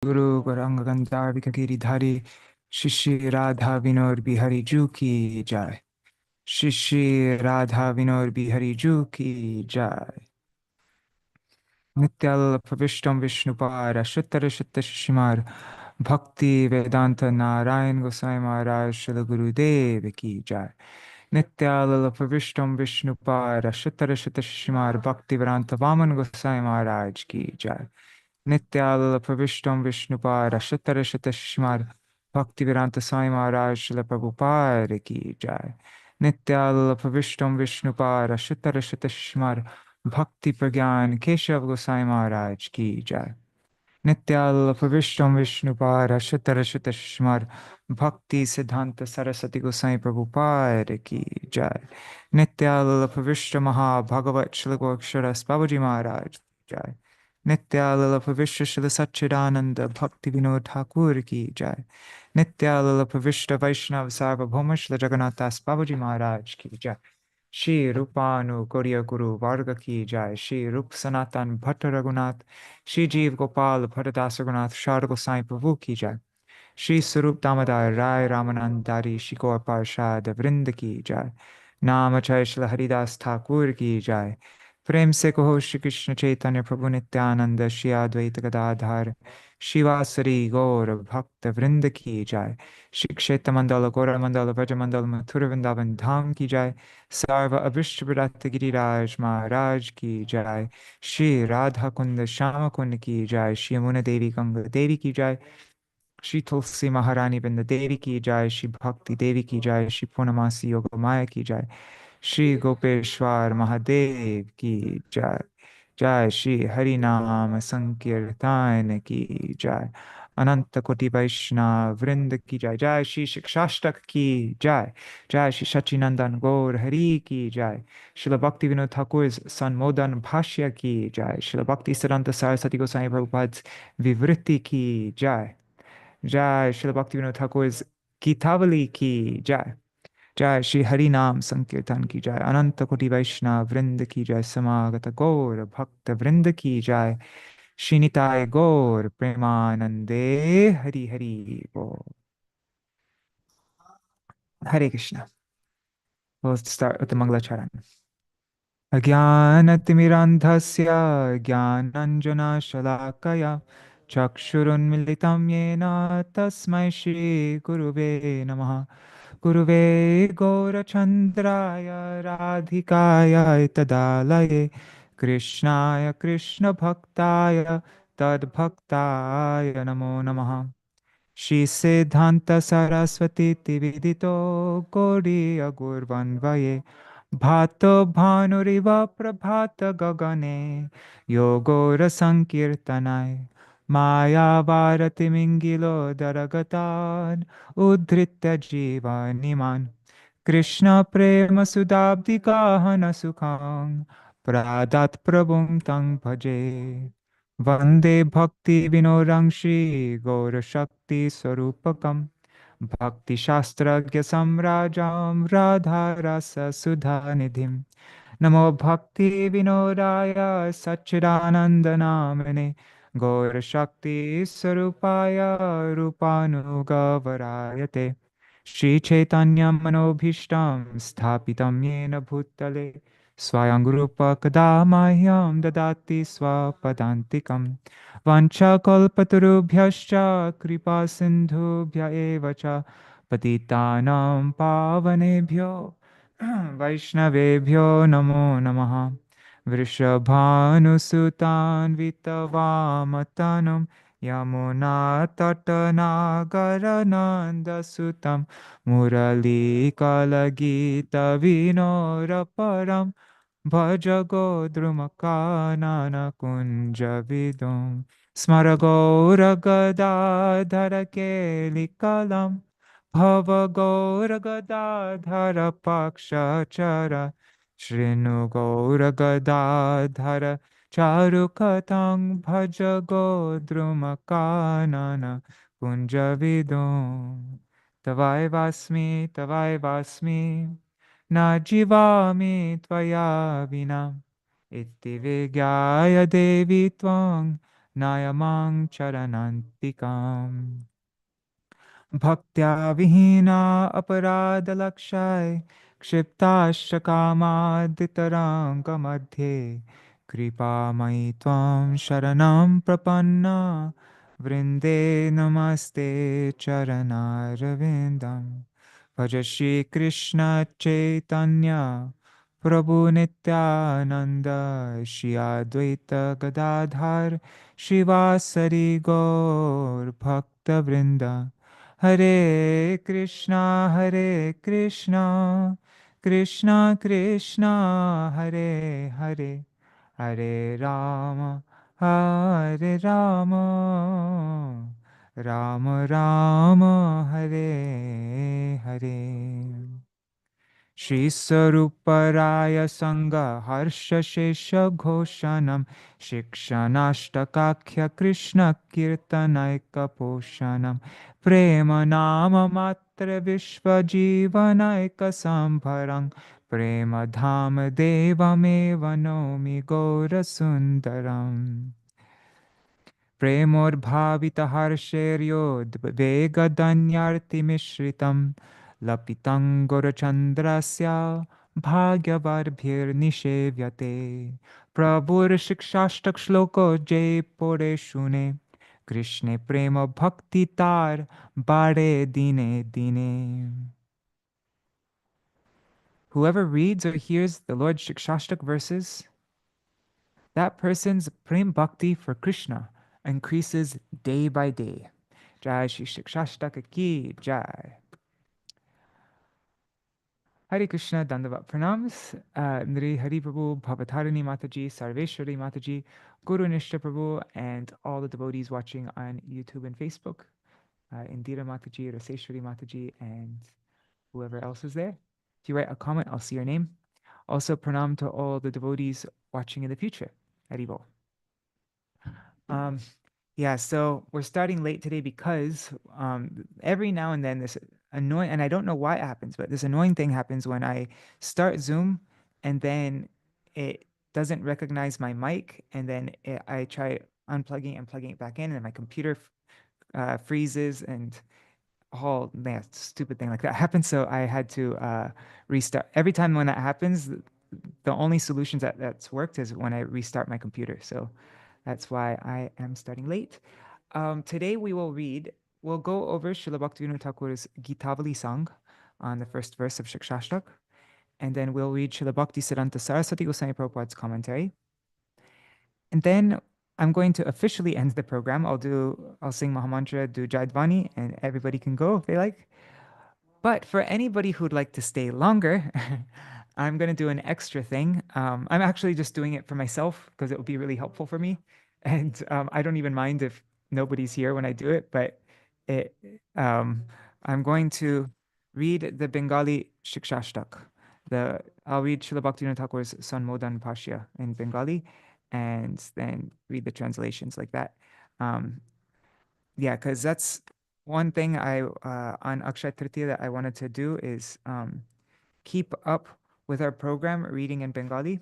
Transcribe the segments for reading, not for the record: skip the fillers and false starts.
Guru Gauranga Gandhar Vikagiri Shishi Radha Vinod Bihari Ju ki Jai. Shishi Radha Vinod Bihari Ju ki Jai. Nityal Pravishtam Vishnupara Shuttara Shutta Shishimar Bhakti Vedanta Narayan Gosai Maharaj Srila Gurudev ki Jai. Nityal Pravishtam Vishnupara Shuttara Shutta Shishimar Bhakti Vedanta Vaman Gosai Maharaj ki Jai. Nityal Pravishtam Vishnupara Shuttara Shutta Shishimar Bhaktivedanta Swami Maharaj Srila Prabhupada ki Jai. Nityal Pravishtam Vishnupara Shuttara Shutta Shishimar Bhakti Pragyan Keshav Gosai Maharaj ki Jai. Nityal Pravishtam Vishnupara Shuttara Shutta Shishimar Bhaktisiddhānta Sarasvatī Gosvāmī Prabhupāda ki Jai. Nityal Pravishta Maha Bhagavat Śrīla Gokṣaras Babaji Maharaj ki Jai. Nityalala Pravishta Śrīla Satchidananda Bhaktivinoda Ṭhākura ki Jai. Nityalala Pravishta Vaishnava Sarvabhauma Śrīla Jagannathas Babaji Maharaj ki Jai. Shri Rupanu Gauriya Guru Varga ki Jai. Shri Rup Sanatan Bhatta Raghunath. Shri Jeev Gopal Bhattadas Raghunath Shara Gosai Prabhu ki Jai. Shri Sarup Damodar Rai Ramanandari Shikor Parshad Vrinda ki Jai. Namachay Śrīla Haridas Ṭhākura ki Jai. प्रेम से कहो श्री कृष्ण चैतन्य प्रभु नित्यानंद श्री अद्वैत गदाधर शिवासरी गौर भक्त वृंद की जाय. श्री क्षेत्र मंडल गौर मंडल व्रज मंडल मथुर वृंदावन धाम की जाय. सर्व अभिष्ट व्रत गिरिराज महाराज की जाय. श्री राधा कुंद श्याम कुंड की जाय. श्री यमुना देवी गंगा देवी की जाय. श्री तुलसी महारानी वृंद देवी की जाय. श्री भक्ति देवी की जाय. श्री पूर्णमासी योग माया की जाय. श्री गोपेश्वर महादेव की जय. जय श्री हरि नाम संकीर्तन की जय. अनंत कोटि वैष्णव वृंद की जय. जय श्री शिक्षाष्टक की जय. जय श्री सच्चिनंदन गौर हरि की जय. श्रील भक्तिविनोद ठाकुर संमोदन भाष्य की जय. श्रील भक्तिसिद्धांत सरस्वती गोस्वामी प्रभुपाद विवृत्ति की जय. जय श्रील भक्तिविनोद ठाकुर गीतावली की जय. जय श्री हरि नाम संकीर्तन की जय. अनंत कोटि वैष्णव वृंद की जय. समागत गौर भक्त वृंद की जय. श्री निताय गौर प्रेमानंदे हरि हरि बोल. Hare Krishna. We'll start with the Mangalacharan. Ajnanatimidandhasya jnananjana shalakaya chakshurunmilitam yena tasmai Shri Guruve Namaha. Guruve Gaurachandraya Radhikaya Tadalaye Krishnaya Krishna Bhaktaya Tadbhaktaya Namo Namaha. Śrī Siddhānta Sarasvatī Vidito Gauriya Gurvanvaye Bhato Bhanuriva Prabhata Gagane Yogora Sankirtanai Maya Varati Mingilo Daragatan Udhritya Jiva Niman Krishna Prema Sudabdi Kahana Sukhang Pradat Prabhum Tang Bhaje Vande Bhakti Vinodam Shri Gaura Shakti Swarupakam Bhakti Shastragya Samrajam Radha Rasa Sudha Nidhim Namo Bhakti Vinodaya Satchidananda Namane Gaura Shakti Swarupaya Rupanugavarayate Shri Chaitanya Manobhishtam Sthapitam Yena Bhutale Swayam Rupa Kadamahyam Dadati Swapadantikam Vancha Kalpatarubhyascha Kripa Sindhubhya Evacha Patitanam Pavanebhyo Vaishnavebhyo Namo Namaha. Vrishabhanusutan Vitavamatanam Yamuna Tatanagara Sutam Murali Kalagita Vinoraparam Bhaja Godrumakanana Kunja Vidum Smaragoura Gadadhara Kelikalam Bhava Gaura Gadadhara Pakshachara Shrinu Gaura Gadadhara Charukatang Bhaja Godrumakanana Kunja Vidum Tavai Vasmi Na Jivami Tvaya Vina Iti Vigyaya Devi Tvang nayamang charanantikam. Bhaktya vihina aparadalakshay kshiptascha kamadhitaranga madhye kripa mai tvam sharanam prapanna vrinde namaste charanarvindam. Bhaja Shri Krishna Chaitanya Prabhu Nityananda Shri Advaita Gadadhar Shivasari Gaur Bhakta Vrinda. Hare Krishna, Krishna Krishna, Hare Hare, Hare Rama, Hare Rama, Rama Rama, Hare Hare. Shri Saruparaya Sangha Harsha Shesha Ghoshanam Shikshanashtakakya Krishna Kirtanaika Poshanam Prema Nama Matra Vishva Jivanaika Sambharang Prema Dhama Devameva Nomi Gora Sundaram. Premodbhavita harsheryo vegadanyarti mishritam lapitam gorachandrasya bhagyavarbhir nishevyate. Prabhur shikshashtak shloko jay pore shune Krishne prema bhakti tar bare dine dine. Whoever reads or hears the Lord's Shikshashtak verses, that person's prem bhakti for Krishna increases day by day. Jai Śrī Śikṣāṣṭaka ki jai. Hare Krishna, Dandavat Pranams, Nri Hari Prabhu, Bhavatarani Mataji, Sarveshwari Mataji, Guru Nishta Prabhu, and all the devotees watching on YouTube and Facebook, Indira Mataji, Raseshwari Mataji, and whoever else is there. If you write a comment, I'll see your name. Also, pranam to all the devotees watching in the future. Haribol. Yeah, so we're starting late today because every now and then this annoying, and I don't know why it happens, but this annoying thing happens when I start Zoom and then it doesn't recognize my mic, and then I try unplugging and plugging it back in, and my computer freezes, and all that stupid thing like that happens. So I had to restart. Every time when that happens, the only solutions that's worked is when I restart my computer. So that's why I am starting late. Today we'll go over Śrīla Bhaktivinoda Thakur's Gītāvalī song on the first verse of Shikṣāṣṭaka, and then we'll read Śrīla Bhaktisiddhānta Sarasvatī Gosvāmī Prabhupāda's commentary. And then I'm going to officially end the program. I'll sing Mahamantra, do Jaidvani, and everybody can go if they like. But for anybody who'd like to stay longer, I'm going to do an extra thing. I'm actually just doing it for myself because it will be really helpful for me. And I don't even mind if nobody's here when I do it, but I'm going to read the Bengali Shikṣāṣṭaka. I'll read Śrīla Bhaktisiddhānta Thakur's Sanmodan Bhashya in Bengali, and then read the translations like that. Yeah, because that's one thing on Akshaya Tritiya that I wanted to do is keep up with our program reading in Bengali.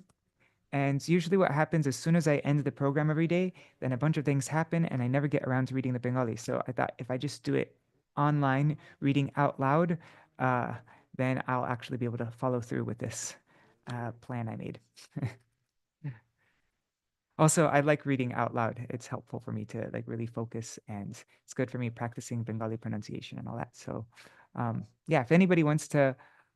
And usually what happens as soon as I end the program every day, then a bunch of things happen and I never get around to reading the Bengali. So I thought if I just do it online, reading out loud, then I'll actually be able to follow through with this plan I made. Also, I like reading out loud. It's helpful for me to like really focus, and it's good for me practicing Bengali pronunciation and all that. So yeah, if anybody wants to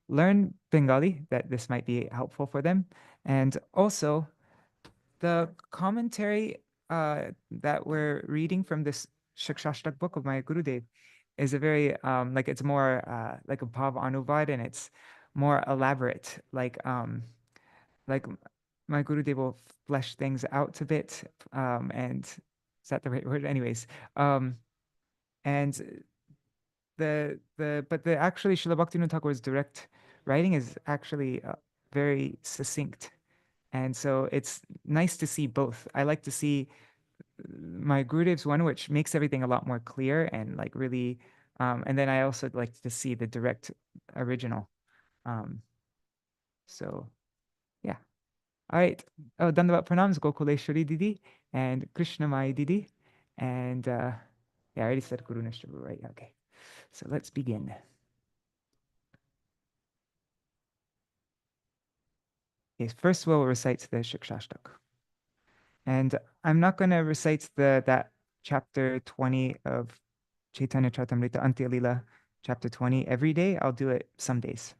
learn Bengali, that this might be helpful for them. And also the commentary that we're reading from this Shikṣāṣṭaka book of my Gurudev is a very like it's more like a bhav anuvad, and it's more elaborate, like my Gurudev will flesh things out a bit, and is that the right word? Anyways, and the actually Śrīla Bhaktisiddhānta Thakur's direct writing is actually very succinct, and so it's nice to see both. I like to see my Gurudev's one, which makes everything a lot more clear and like really, and then I also like to see the direct original. So yeah. All right. Oh, Dandavat Pranams, Gokuleshwari Didi. and Krishna Mai Didi. And yeah, I already said Guru Nishtabu, right? Okay. So let's begin. Okay, first we'll recite the Śikṣāṣṭaka. And I'm not going to recite that chapter 20 of Chaitanya Charitamrita Antya Lila, chapter 20 every day. I'll do it some days.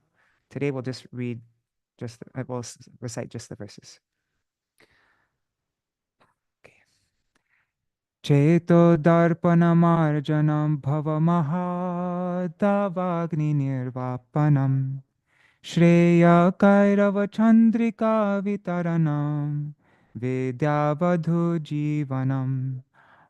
Today we'll just read, we'll recite just the verses. Okay. Cheto darpanamarjanam bhavamahadavagni nirvapanam Shreya Kairava Chandrika Vitaranam Vidyavadhu Jivanam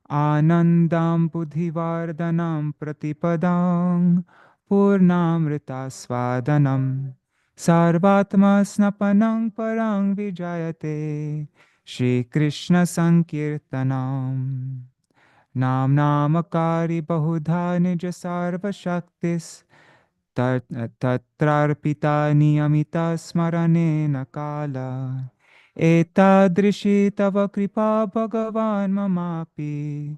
Anandam Buddhivardhanam Pratipadam Purnamrita Swadanam Sarvatma Snapanam Parang Vijayate Shri Krishna Sankirtanam Nam Namakari Bahudha Nija Sarva Shaktis Tatrarpita niyamita smaranena kala etadrishi tava kripa bhagavan mamapi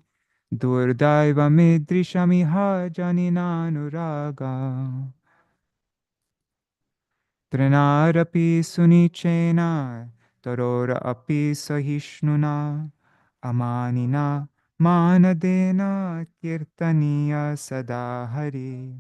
durdaiva midrishamiha janinanuraga trinarapi sunichena tarora api sahishnuna amanina manadena kirtaniya sadahari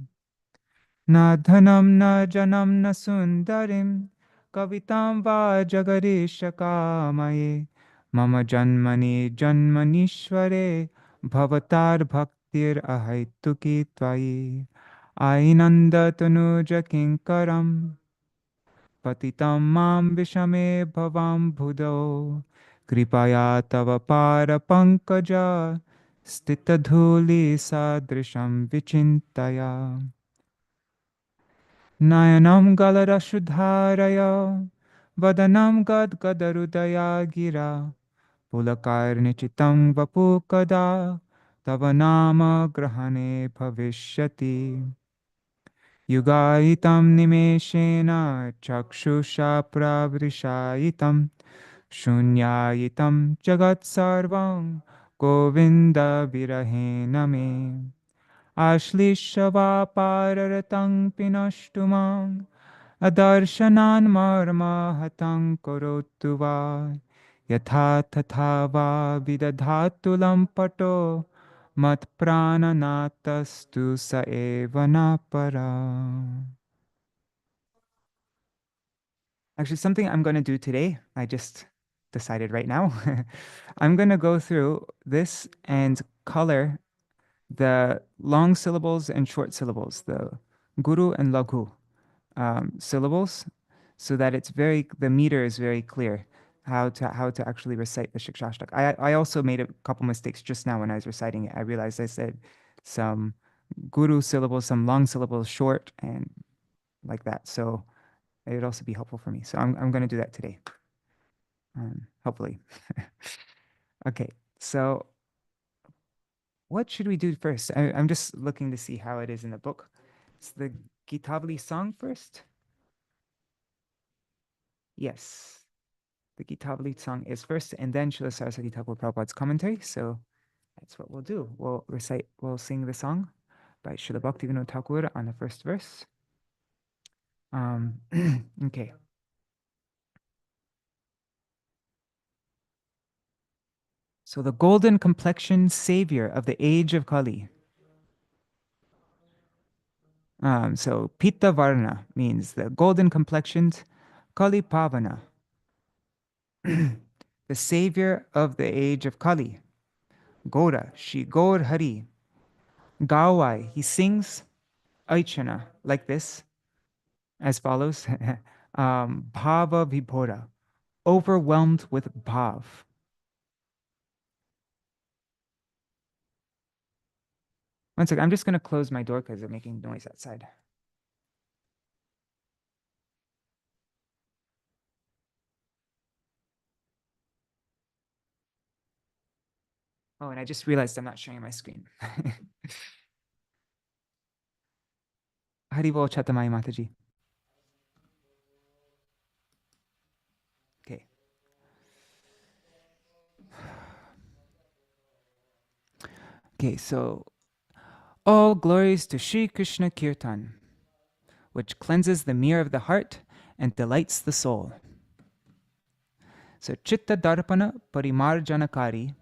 Na dhanam na janam na sundarim kavitam va jagarisha kamaye mama janmani janmanishware bhavatar bhaktir ahaituki tvayi ainanda tanuja kinkaram patitam mam vishame bhavam bhudo kripaya tava para pankaja stita dhuli sadrisham vichintaya Nayanam galarashudharaya Vadanam gad gadarudaya gira Pulakarnichitam vapukada Tavanama grahane bhavishyati Yugaitam nimeshena chakshusha pravrishayitam Shunyayitam jagat sarvam Govinda virahena me Ashlisha pararatang pinashtumang Adarshanan marmahatang korotu va Yatha tatha va vidadhatu lampato Mat prananatastu sa eva na para. Actually, something I'm going to do today, I just decided right now. I'm going to go through this and color the long syllables and short syllables, the guru and laghu syllables, so that the meter is very clear how to actually recite the Śikṣāṣṭaka. I also made a couple mistakes just now when I was reciting it. I realized I said some guru syllables, some long syllables short, and like that. So it would also be helpful for me. So I'm going to do that today, hopefully. Okay, so what should we do first? I'm just looking to see how it is in the book. It's the Gītāvalī song first. Yes, the Gītāvalī song is first, and then Śrīla Sarasvatī Thakur Prabhupāda's commentary. So that's what we'll do. We'll sing the song by Śrīla Bhaktivinoda Ṭhākura on the first verse. Okay. So the golden complexioned savior of the age of Kali. So Pīta-varaṇa means the golden complexioned Kali-pāvana. The savior of the age of Kali. Gorā, Shri Gaur Hari. Gawai, he sings Aichana like this, as follows. Bhava vibhora, overwhelmed with bhav. One second, I'm just going to close my door because they're making noise outside. Oh, and I just realized I'm not sharing my screen. Haribol Chatamai Mataji. Okay. Okay, so all glories to Sri Krishna Kirtan, which cleanses the mirror of the heart and delights the soul. So Chitta Darpana Parimarjanakari.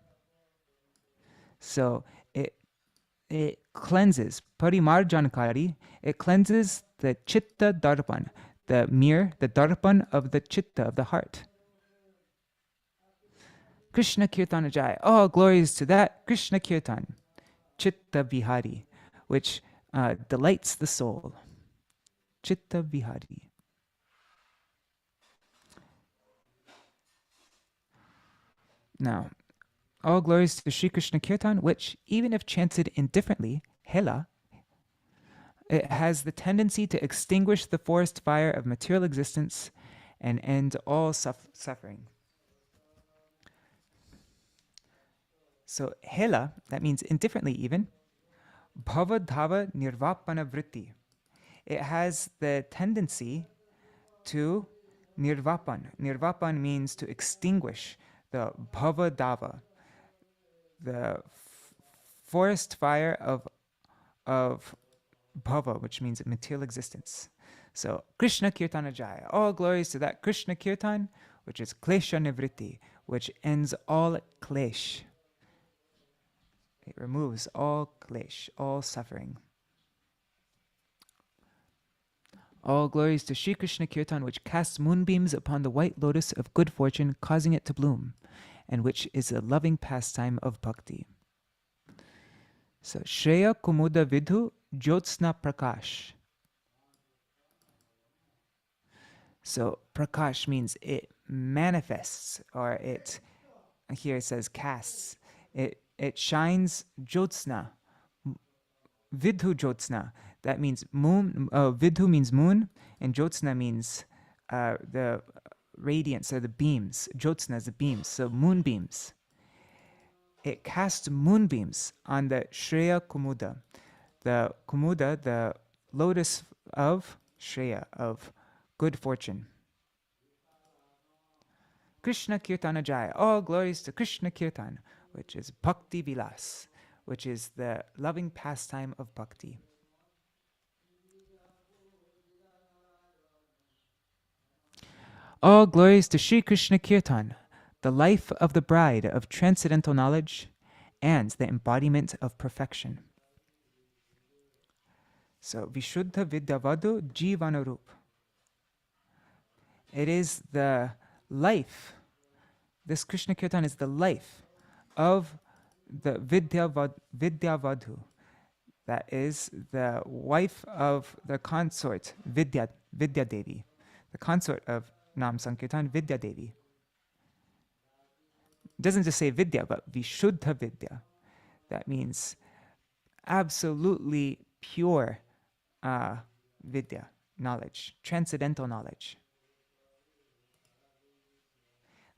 So it cleanses, Parimarjanakari, it cleanses the Chitta Darpan, the mirror, the Darpan of the Chitta, of the heart. Krishna Kirtana Jai, all glories to that Krishna Kirtan, Chitta Vihari, which delights the soul. Chitta Vihari. Now, all glories to Sri Krishna Kirtan, which, even if chanted indifferently, hela, it has the tendency to extinguish the forest fire of material existence and end all suffering. So, hela, that means indifferently even, bhava dhava nirvapana vritti. It has the tendency to nirvapan. Nirvapan means to extinguish the bhava dhava, the forest fire of bhava, which means material existence. So, Krishna Kirtana Jaya, all glories to that Krishna Kirtan, which is klesha nivritti, which ends all klesh. It removes all klesh, all suffering. All glories to Sri Krishna Kirtan, which casts moonbeams upon the white lotus of good fortune, causing it to bloom, and which is a loving pastime of bhakti. So, Shreya Kumuda Vidhu Jyotsna Prakash. So, Prakash means it manifests, or it, here it says casts. It shines Jyotsna, Vidhu Jyotsna. That means moon. Vidhu means moon, and Jyotsna means the radiance or the beams. Jyotsna is the beams, so moonbeams. It casts moonbeams on the Shreya Kumuda. The Kumuda, the lotus of Shreya, of good fortune. Krishna Kirtana Jaya, all glories to Krishna Kirtan, which is Bhakti Vilas, which is the loving pastime of bhakti. All glories to Sri Krishna Kirtan, the life of the bride of transcendental knowledge and the embodiment of perfection. So, Vishuddha Vidyavadhu Jivanarup. It is the life, this Krishna Kirtan is the life of the Vidyavadhu. That is the wife of the consort, Vidya Devi, the consort of Nam Sankirtan, Vidya Devi. It doesn't just say Vidya, but Vishuddha Vidya. That means absolutely pure Vidya, knowledge, transcendental knowledge.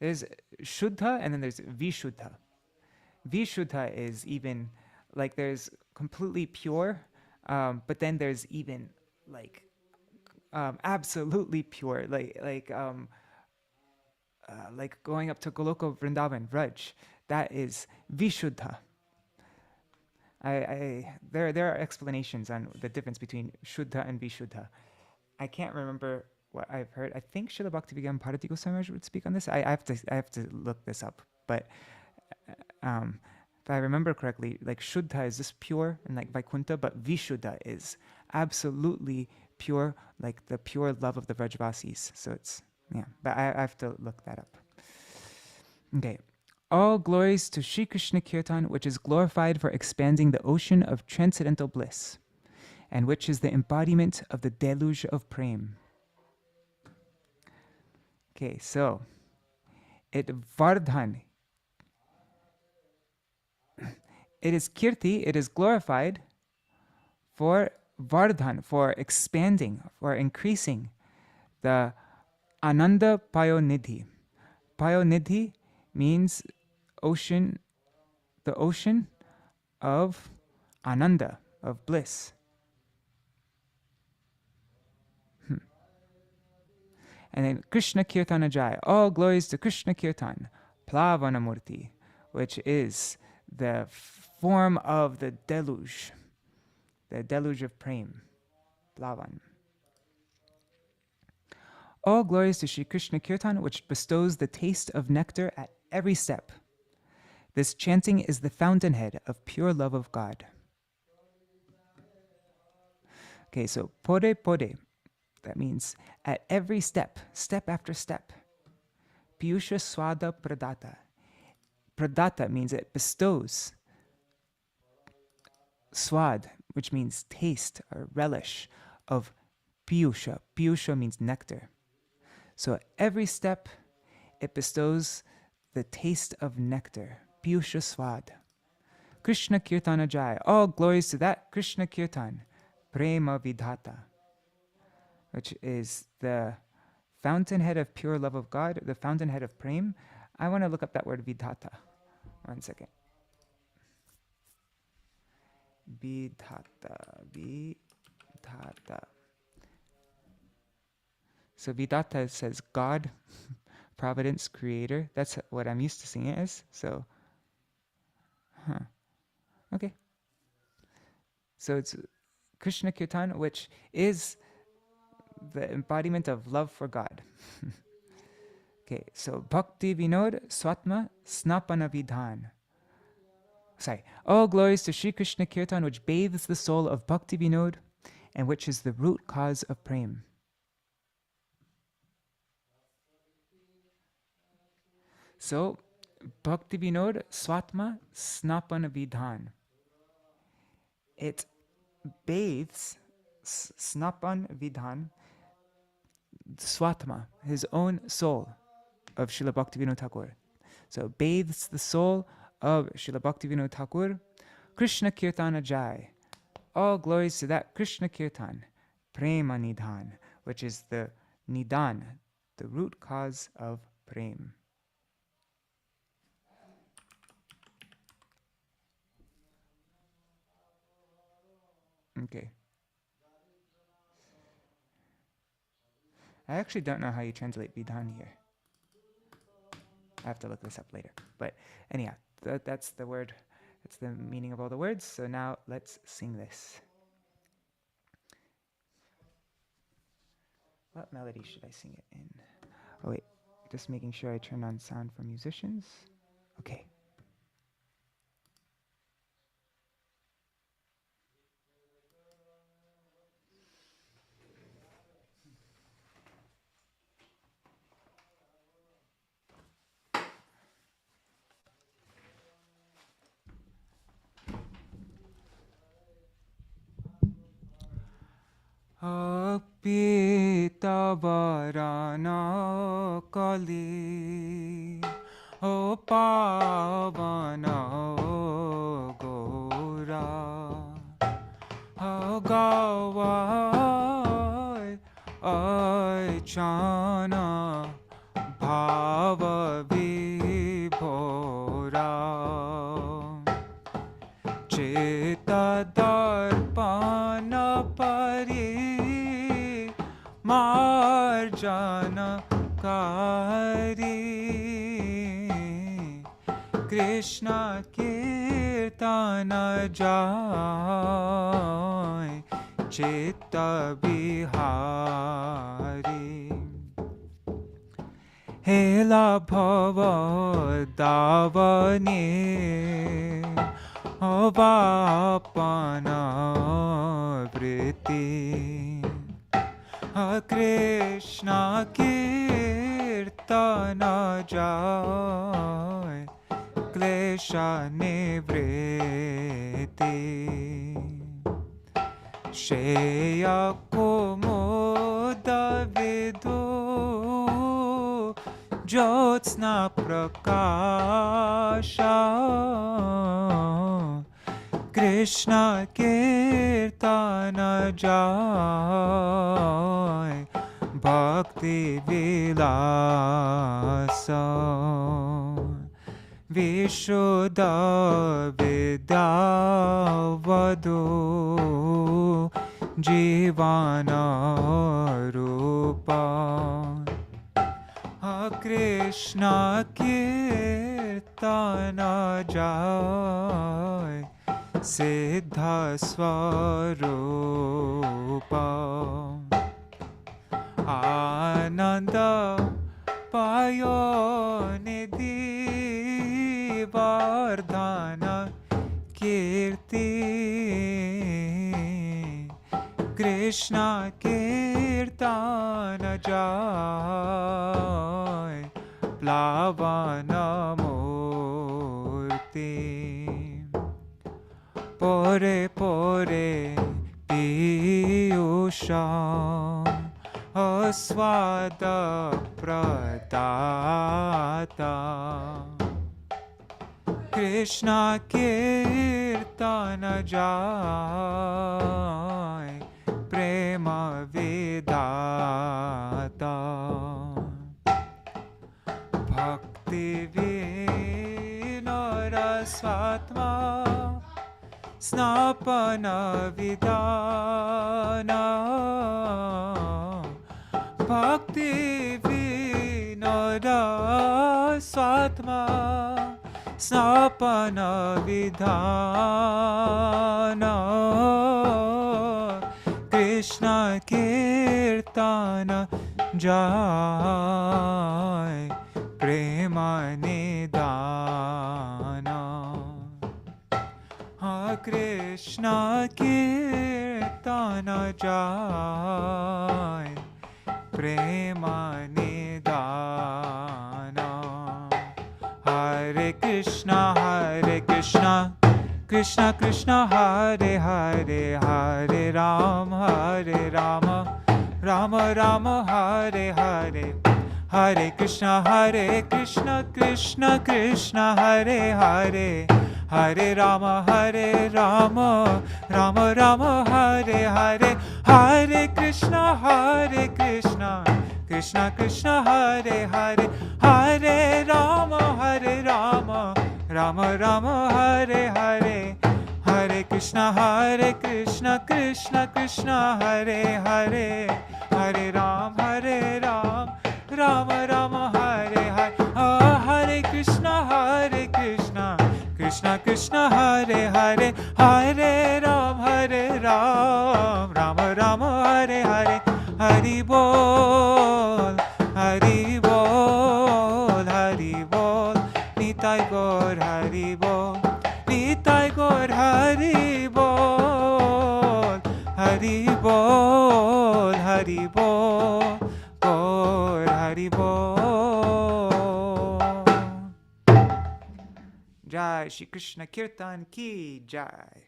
There's Shuddha and then there's Vishuddha. Vishuddha is even, like there's completely pure, but then there's even like absolutely pure, like going up to Goloka Vrindavan, Vraj. That is Vishuddha. There are explanations on the difference between Shuddha and Vishuddha. I can't remember what I've heard. I think Śrīla Bhaktisiddhānta Sarasvatī would speak on this. I have to look this up. But if I remember correctly, like Shuddha is just pure and like Vaikuntha, but Vishuddha is absolutely pure, like the pure love of the Vrajvasis. So it's, yeah, but I have to look that up. Okay. All glories to Sri Krishna Kirtan, which is glorified for expanding the ocean of transcendental bliss, and which is the embodiment of the deluge of prem. Okay, so it vardhan. It is kirti, it is glorified for vardhan, for expanding, for increasing the ananda payonidhi. Payonidhi means ocean, the ocean of ananda, of bliss. And then Krishna Kirtana Jai, all glories to Krishna Kirtan, Plavana Murti, which is the form of the deluge of prem, plavan. All glories to Sri Krishna Kirtan, which bestows the taste of nectar at every step. This chanting is the fountainhead of pure love of God. Okay, so pode pode, that means at every step, step after step. Piyusha swada pradata. Pradata means it bestows. Swad, which means taste or relish of piyusha. Piyusha means nectar. So every step, it bestows the taste of nectar. Piyusha swad. Krishna Kirtana Jai. All glories to that Krishna Kirtan. Prema Vidhata, which is the fountainhead of pure love of God, the fountainhead of prem. I want to look up that word Vidhata. 1 second. Vidhata. So Vidhata says God, providence, creator. That's what I'm used to seeing it as. So, okay. So it's Krishna Kirtan, which is the embodiment of love for God. Okay, so Bhaktivinoda Swatma Snapana Vidhan. All glories to Sri Krishna Kirtan, which bathes the soul of Bhaktivinoda and which is the root cause of prem. So, Bhaktivinoda Swatma Snapana Vidhan. It bathes, Snapan Vidhan, Swatma, his own soul of Srila Bhaktivinoda Thakur. So bathes the soul of Srila Bhaktivinoda Thakur. Krishna Kirtana Jai. All glories to that Krishna Kirtan, Prema Nidhan, which is the Nidan, the root cause of Prem. Okay. I actually don't know how you translate Vidhan here. I have to look this up later. But anyhow, that's the word. That's the meaning of all the words. So now let's sing this. What melody should I sing it in? Oh wait, just making sure I turn on sound for musicians. Okay. Pīta-varaṇa Kali-pāvana Gorā Gāvai Aichana Bhava Vibhora Chitta Darpana Pari Marjana Kari Krishna Kirtana Jai Chitta Bihari Hela Bhava Davane Avapana Vritti Krishna Kirtana Jai Klesha Nivritti Shreya Kumoda Vidu Jyotsna Prakasha Krishna Kirtana Jai Bhakti Vilasa Vishuddha Vidya Vadu Jivana Rupa Krishna Kirtana Sankirtana Jai Siddha Swarupa Ananda Payo Nidhi Vardhana Kirti Krishna Kirtana Jai Plavana Murti Pore Pore Piyusham Aswada Pradata Krishna Kirtana Jai Prema Vedata Bhaktivinoda Swatma Snapana Vidana Bhaktivinoda Swatma Snapana Vidana Krishna Kirtana Jai Prema Nidana Krishna Kirtana Jai Prema Nidana Hare Krishna Krishna Krishna Hare Hare Hare Rama Rama Rama Hare Hare Hare Krishna Krishna Krishna Hare Hare Hare Rama Rama Rama Hare Hare Hare Krishna Krishna Krishna Hare Hare Hare Rama Rama Rama Hare Hare Hare Krishna Krishna Krishna Hare Hare Hare Rama Rama Rama Hare Hare Hare Krishna Krishna Krishna Hare Hare Hare Rama Rama Rama Hare Hare Hari Bol Hari Bol Hari Bol Nitai Gaur Hari Bol Nitai Gaur Hari Bol Hari Bol Hari Bol Gaur Hari Bol Jai Shri Krishna Kirtan Ki Jai.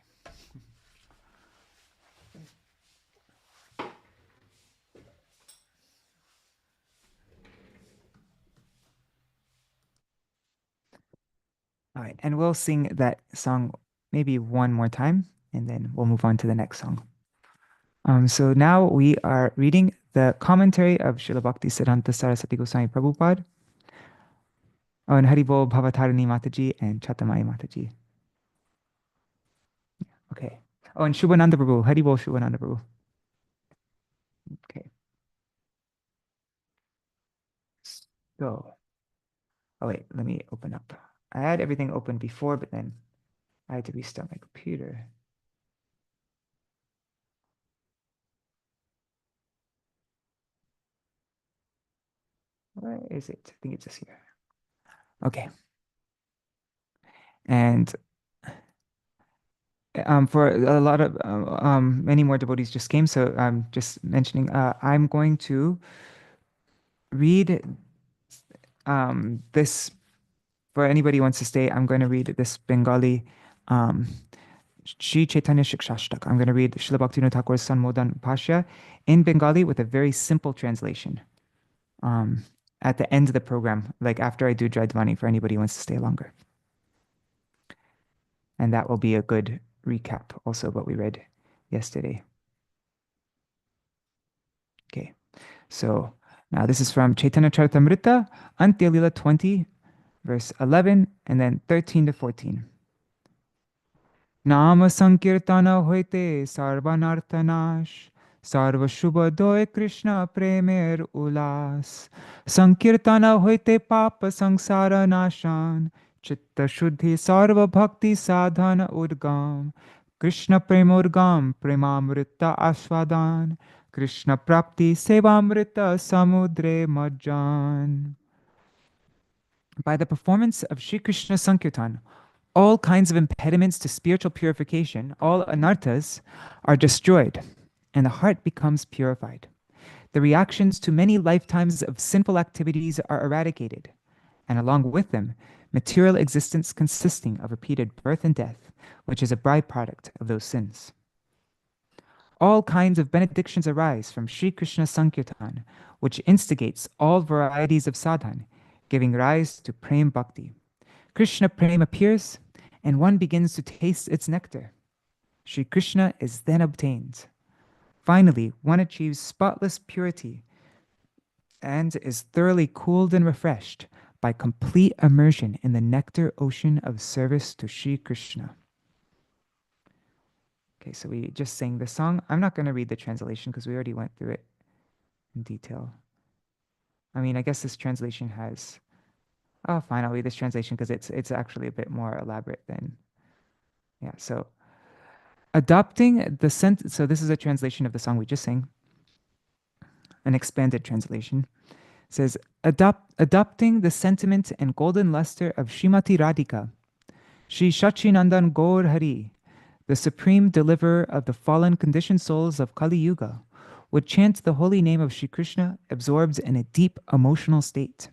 All right, and we'll sing that song maybe one more time, and then we'll move on to the next song. So now we are reading the commentary of Śrīla Bhaktisiddhānta Sarasvatī Gosvāmī Prabhupāda on Haribol Bhavatarani Mataji and Chatamai Mataji. Okay. Oh, and Shubhananda Prabhu. Haribol Shubhananda Prabhu. Okay. So, oh wait, let me open up. I had everything open before, but then I had to restart my computer. Where is it? I think it's just here. Okay. And for a lot of many more devotees just came, so I'm just mentioning. I'm going to read this. For anybody who wants to stay, I'm going to read this Bengali Śrī Śikṣāṣṭaka. I'm going to read Śrīla Bhaktivinoda Thakur's Sanmodan Bhashya in Bengali with a very simple translation at the end of the program, like after I do Jaidvani, for anybody who wants to stay longer. And that will be a good recap also what we read yesterday. Okay, so now this is from Chaitanya Charitamrita, Antya Lila 20, verse 11, and then 13 to 14. Nama Sankirtana hoite sarvanarthanash, sarva shubha doy Krishna premer ulas. Sankirtana hoite papa sangsara nashan, Chitta Shuddhi Sarva Bhakti Sadhana Udgam Krishna Premurgam Premamrita Aswadan Krishna Prapti Sevamrita Samudre Majjan. By the performance of Sri Krishna Sankirtan, all kinds of impediments to spiritual purification, all anarthas, are destroyed, and the heart becomes purified. The reactions to many lifetimes of sinful activities are eradicated, and along with them, material existence consisting of repeated birth and death, which is a byproduct of those sins. All kinds of benedictions arise from Sri Krishna Sankirtan, which instigates all varieties of sadhan, giving rise to Prem Bhakti. Krishna Prem appears, and one begins to taste its nectar. Sri Krishna is then obtained. Finally, one achieves spotless purity and is thoroughly cooled and refreshed by complete immersion in the nectar ocean of service to Sri Krishna. Okay, so we just sang the song. I'm not going to read the translation because we already went through it in detail. I mean, I guess this translation has... Oh, fine, I'll read this translation because it's actually a bit more elaborate than... Yeah, so... Adopting the so this is a translation of the song we just sang. An expanded translation. It says, adopting the sentiment and golden luster of Srimati Radhika, Shri Sachinandan Gaur Hari, the supreme deliverer of the fallen conditioned souls of Kali Yuga, would chant the holy name of Sri Krishna absorbed in a deep emotional state.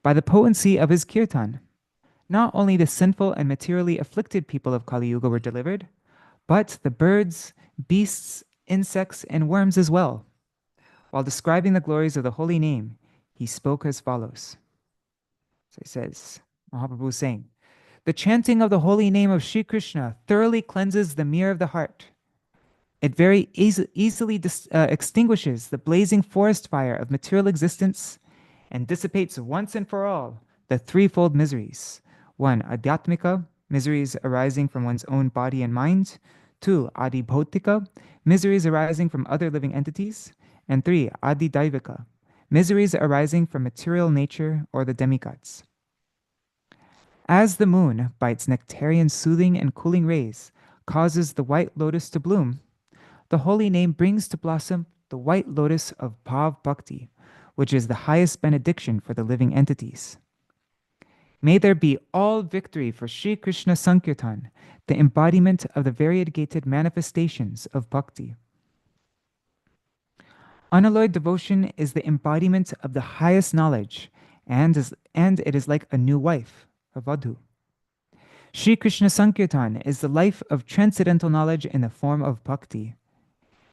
By the potency of his kirtan, not only the sinful and materially afflicted people of Kali Yuga were delivered, but the birds, beasts, insects, and worms as well. While describing the glories of the holy name, he spoke as follows. So he says, Mahaprabhu is saying, the chanting of the holy name of Sri Krishna thoroughly cleanses the mirror of the heart. It very easily extinguishes the blazing forest fire of material existence and dissipates once and for all the threefold miseries. 1. Adhyatmika, miseries arising from one's own body and mind. 2. Adibhautika, miseries arising from other living entities. And 3. Adidaivika, miseries arising from material nature or the demigods. As the moon, by its nectarian soothing and cooling rays, causes the white lotus to bloom, the holy name brings to blossom the white lotus of Bhav Bhakti, which is the highest benediction for the living entities. May there be all victory for Sri Krishna Sankirtan, the embodiment of the variegated manifestations of Bhakti. Unalloyed devotion is the embodiment of the highest knowledge, and it is like a new wife, a vadhu. Sri Krishna Sankirtan is the life of transcendental knowledge in the form of bhakti.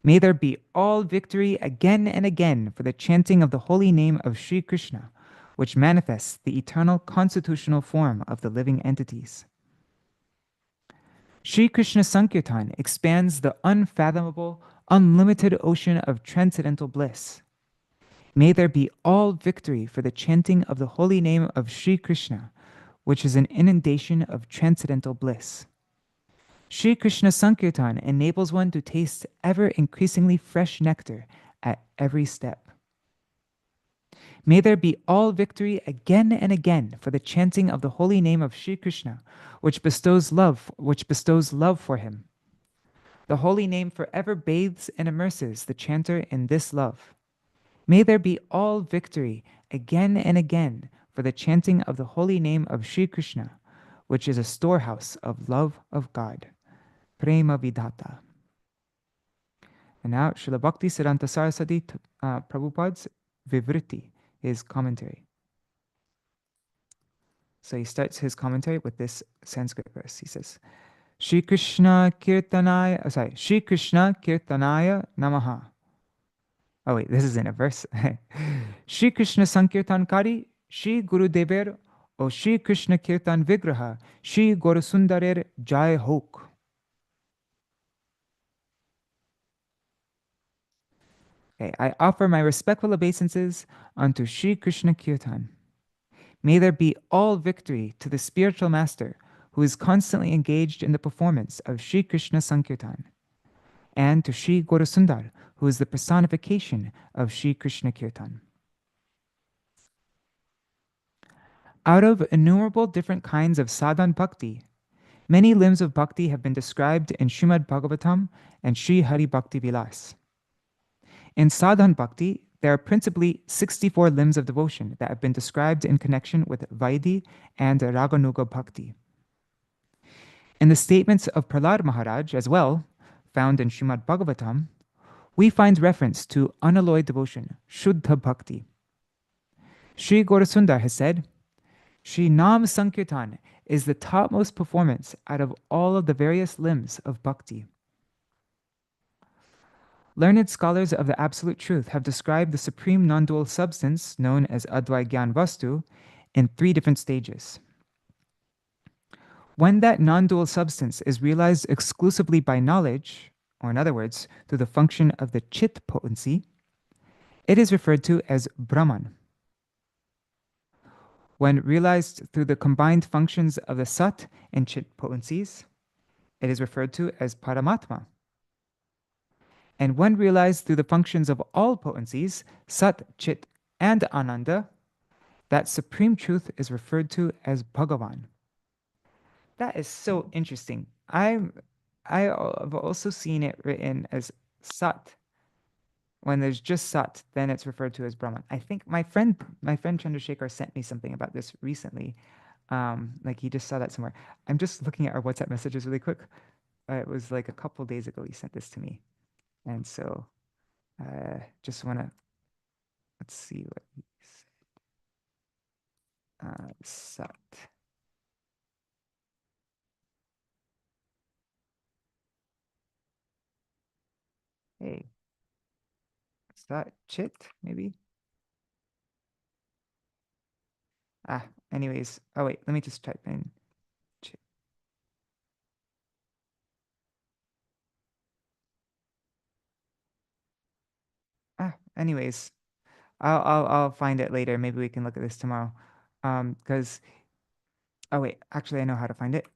May there be all victory again and again for the chanting of the holy name of Sri Krishna, which manifests the eternal constitutional form of the living entities. Sri Krishna Sankirtan expands the unfathomable, unlimited ocean of transcendental bliss. May there be all victory for the chanting of the holy name of Sri Krishna, which is an inundation of transcendental bliss. Sri Krishna Sankirtan enables one to taste ever increasingly fresh nectar at every step. May there be all victory again and again for the chanting of the holy name of Sri Krishna, which bestows love for him. The holy name forever bathes and immerses the chanter in this love. May there be all victory again and again for the chanting of the holy name of Sri Krishna, which is a storehouse of love of God. Prema Vidhata. And now, Śrīla Bhaktisiddhānta Sarasvatī Prabhupāda's Vivṛti, his commentary. So he starts his commentary with this Sanskrit verse. He says, Shri Krishna Kirtanaya Namaha. Oh wait, this is in a verse. Shri Krishna Sankirtankari, Shri Guru Dever, O Shri Krishna Kirtan Vigraha, Shri Gorasundarer Jai Hok. Okay, I offer my respectful obeisances unto Shri Krishna Kirtan. May there be all victory to the spiritual master who is constantly engaged in the performance of Shri Krishna Sankirtan, and to Shri Gorasundar, who is the personification of Shri Krishna Kirtan. Out of innumerable different kinds of sadhan bhakti, many limbs of bhakti have been described in Srimad Bhagavatam and Sri Hari Bhakti Vilas. In sadhan bhakti, there are principally 64 limbs of devotion that have been described in connection with Vaidhi and Raganuga bhakti. In the statements of Prahlad Maharaj as well, found in Srimad Bhagavatam, we find reference to unalloyed devotion, Shuddha Bhakti. Sri Gaurasundar has said, Shri Nam Sankirtan is the topmost performance out of all of the various limbs of bhakti. Learned scholars of the Absolute Truth have described the supreme non-dual substance known as Advai Gyan Vastu in 3 different stages. When that non-dual substance is realized exclusively by knowledge, or in other words, through the function of the Chit potency, it is referred to as Brahman. When realized through the combined functions of the Sat and Chit potencies, it is referred to as Paramatma. And when realized through the functions of all potencies, Sat, Chit, and Ananda, that supreme truth is referred to as Bhagavan. That is so interesting. I have also seen it written as Sat. When there's just Sat, then it's referred to as Brahman. I think my friend Chandrasekhar sent me something about this recently. Like he just saw that somewhere. I'm just looking at our WhatsApp messages really quick. It was like a couple days ago he sent this to me. And so just want to, let's see what he said. Sat. Hey, Sat Chit, maybe? Anyways. Oh, wait, let me just type in Chit. Anyways. I'll find it later. Maybe we can look at this tomorrow. Because, oh wait, actually I know how to find it.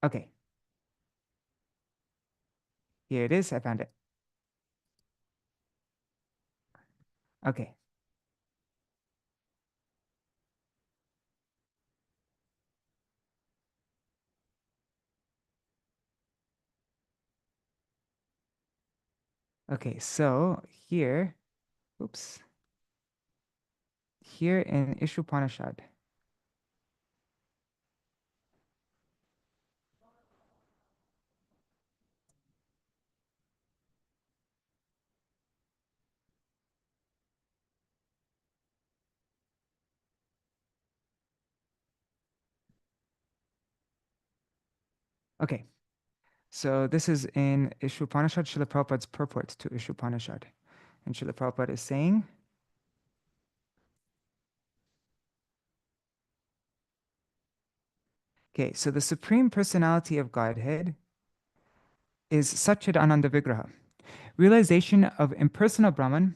Okay. Here it is. I found it. Okay. Okay, so here, oops. Here in Ishupanishad. Okay, so this is in Ishupanishad, Srila Prabhupada's purport to Ishupanishad. And Srila Prabhupada is saying, okay, so the Supreme Personality of Godhead is Satchid Ananda Vigraha. Realization of impersonal Brahman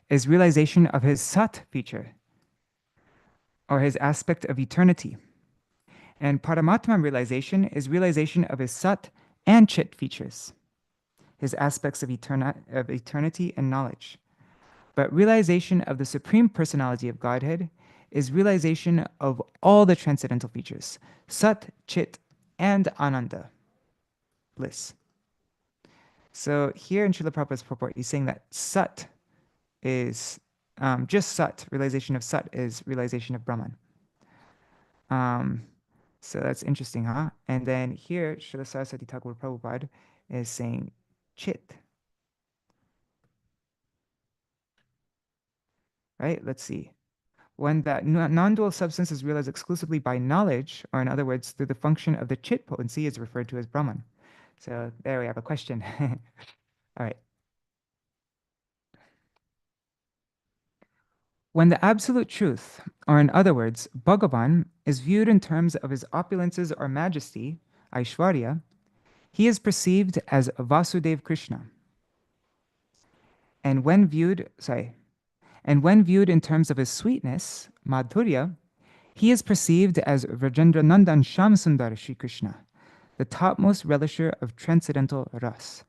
is realization of his Sat feature, or his aspect of eternity. And Paramatma realization is realization of his Sat and Chit features, his aspects of eternity and knowledge. But realization of the Supreme Personality of Godhead is realization of all the transcendental features, Sat, Chit, and Ananda, bliss. So here in Srila Prabhupada's purport, he's saying that Sat is just Sat, realization of Sat is realization of Brahman. So that's interesting, huh? And then here, Śrīla Sarasvatī Ṭhākura Prabhupāda is saying Chit. Right? Let's see. When that non-dual substance is realized exclusively by knowledge, or in other words, through the function of the Chit potency, is referred to as Brahman. So there we have a question. All right. When the absolute truth, or in other words, Bhagavan, is viewed in terms of his opulences or majesty, Aishwarya, he is perceived as Vasudev Krishna. And when viewed in terms of his sweetness, Madhurya, he is perceived as Rajendra Nandan Shyam Sundar Shri Krishna, the topmost relisher of transcendental ras.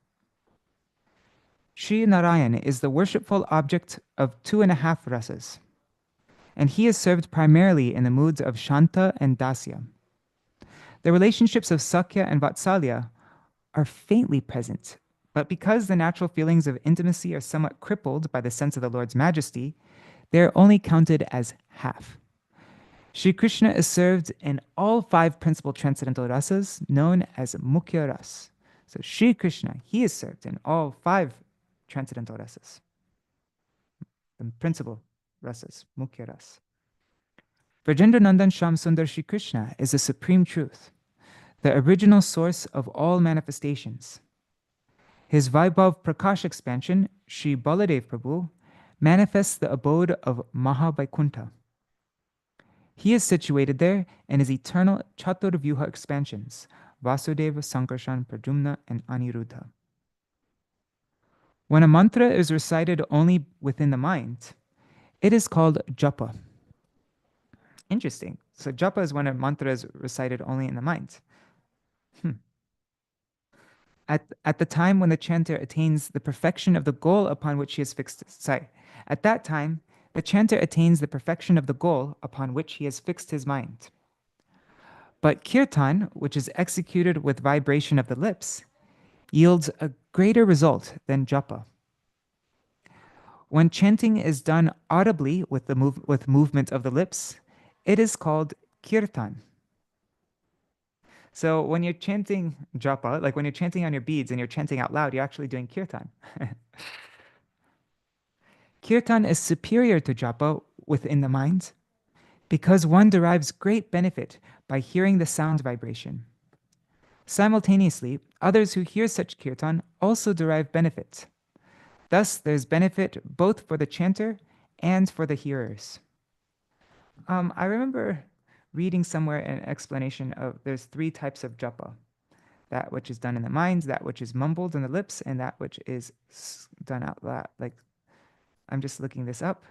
Sri Narayan is the worshipful object of 2.5 rasas, and he is served primarily in the moods of Shanta and Dasya. The relationships of Sakya and Vatsalya are faintly present, but because the natural feelings of intimacy are somewhat crippled by the sense of the Lord's majesty, they are only counted as half. Shri Krishna is served in all 5 principal transcendental rasas known as Mukhya Ras. So Shri Krishna, he is served in all 5 transcendental rasas, the principal rasas, Mukhya Ras. Brajendra Nandan Sham Sundar Shri Krishna is the supreme truth, the original source of all manifestations. His Vaibhav Prakash expansion, Shri Baladev Prabhu, manifests the abode of Mahavaikunఠa. He is situated there in his eternal Chaturvyuha expansions, Vasudeva, Sankarshan, Pradyumna, and Aniruddha. When a mantra is recited only within the mind, it is called japa. Interesting. So japa is when a mantra is recited only in the mind. At the time when the chanter attains the perfection of the goal upon which he has fixed, at that time, the chanter attains the perfection of the goal upon which he has fixed his mind. But kirtan, which is executed with vibration of the lips, yields a greater result than japa. When chanting is done audibly with movement of the lips, it is called kirtan. So when you're chanting japa, like when you're chanting on your beads and you're chanting out loud, you're actually doing kirtan. Kirtan is superior to japa within the mind because one derives great benefit by hearing the sound vibration. Simultaneously, others who hear such kirtan also derive benefit. Thus, there's benefit both for the chanter and for the hearers. I remember reading somewhere an explanation of there's 3 types of japa. That which is done in the mind, that which is mumbled on the lips, and that which is done out loud. Like, I'm just looking this up.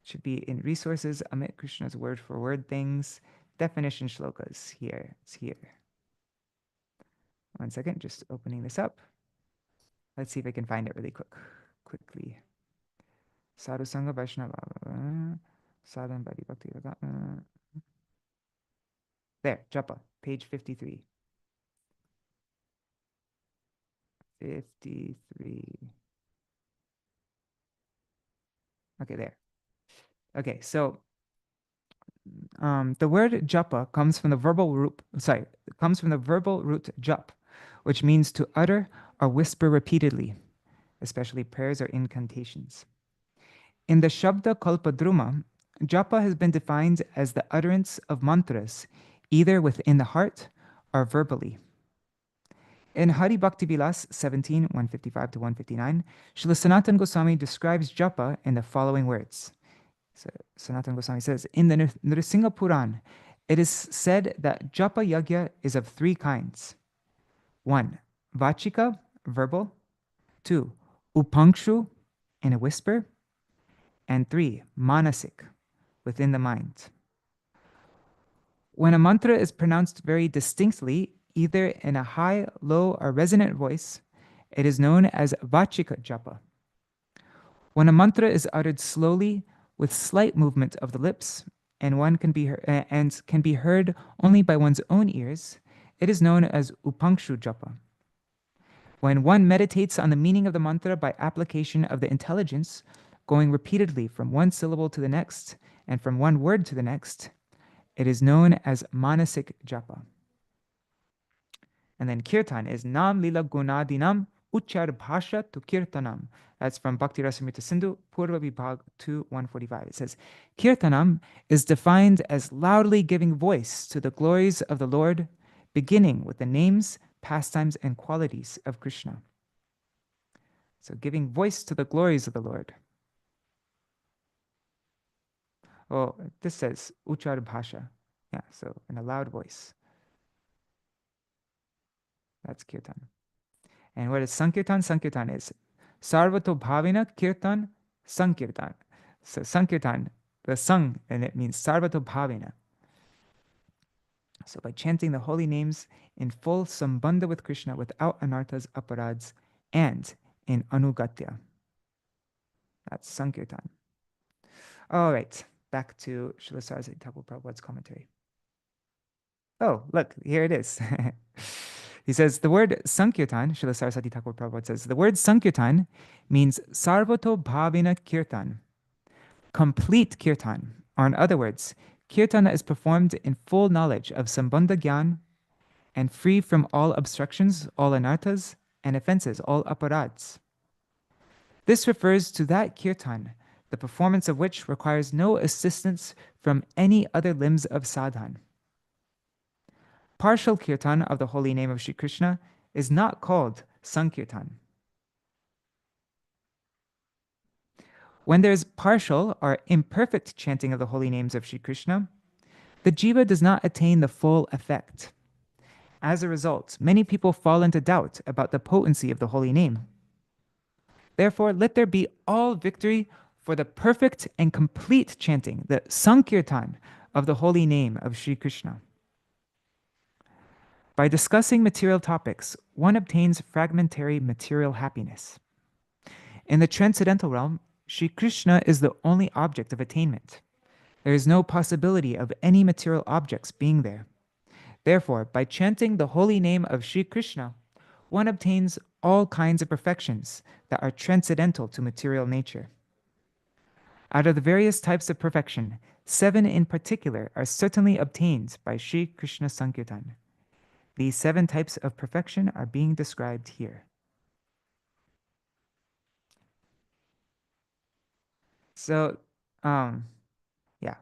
It should be in resources, Amit Krishna's word for word things, definition shlokas here. It's here. One second, just opening this up. Let's see if I can find it really quickly. Sadhu Sangha Vaishnava. Sadhan Bhakti Bhakti. There, japa, page 53. 53. Okay, there. Okay, so the word japa comes from the verbal root, jap, which means to utter or whisper repeatedly, especially prayers or incantations. In the Shabda Kalpadruma, japa has been defined as the utterance of mantras, either within the heart or verbally. In Hari Bhakti Vilas 17, 155 to 159, Śrīla Sanatana Gosvāmī describes japa in the following words. So Sanatana Gosvāmī says, in the Nrsimha Puran, it is said that japa yagya is of 3 kinds. 1, vachika, verbal. 2, upankshu, in a whisper. And 3, manasik, within the mind. When a mantra is pronounced very distinctly, either in a high, low, or resonant voice, it is known as vachika japa. When a mantra is uttered slowly with slight movement of the lips, and can be heard only by one's own ears, it is known as upankshu japa. When one meditates on the meaning of the mantra by application of the intelligence, going repeatedly from one syllable to the next and from one word to the next, it is known as manasik japa. And then kirtan is nam lila gunadinam uchar bhasha tu kirtanam. That's from Bhakti Rasamrita Sindhu, Purva Vibhag 2, 145. It says, kirtanam is defined as loudly giving voice to the glories of the Lord, beginning with the names, pastimes, and qualities of Krishna. So giving voice to the glories of the Lord. Oh, this says uchar bhasha. Yeah, so in a loud voice. That's kirtan. And what is sankirtan? Sankirtan is sarvato bhavina kirtan sankirtan. So sankirtan, the sang, and it means sarvato bhavina. So by chanting the holy names in full sambandha with Krishna without anarthas, aparads, and in Anugatya. That's Sankirtan. All right, back to Śrīla Sarasvatī Thakur Prabhupāda's commentary. Oh, look, here it is. He says, the word Sankirtan, Śrīla Sarasvatī Thakur Prabhupada says, the word Sankirtan means Sarvato Bhavina Kirtan, complete Kirtan, or in other words, Kirtan that is performed in full knowledge of Sambandha Gyan and free from all obstructions, all anarthas, and offenses, all aparads. This refers to that Kirtan, the performance of which requires no assistance from any other limbs of sadhan. Partial Kirtan of the holy name of Shri Krishna is not called Sankirtan. When there is partial or imperfect chanting of the holy names of Shri Krishna, the jiva does not attain the full effect. As a result, many people fall into doubt about the potency of the holy name. Therefore, let there be all victory for the perfect and complete chanting, the Sankirtan of the holy name of Shri Krishna. By discussing material topics, one obtains fragmentary material happiness. In the transcendental realm, Shri Krishna is the only object of attainment. There is no possibility of any material objects being there. Therefore, by chanting the holy name of Shri Krishna, one obtains all kinds of perfections that are transcendental to material nature. Out of the various types of perfection, 7 in particular are certainly obtained by Shri Krishna Sankirtan. These 7 types of perfection are being described here. So, yeah,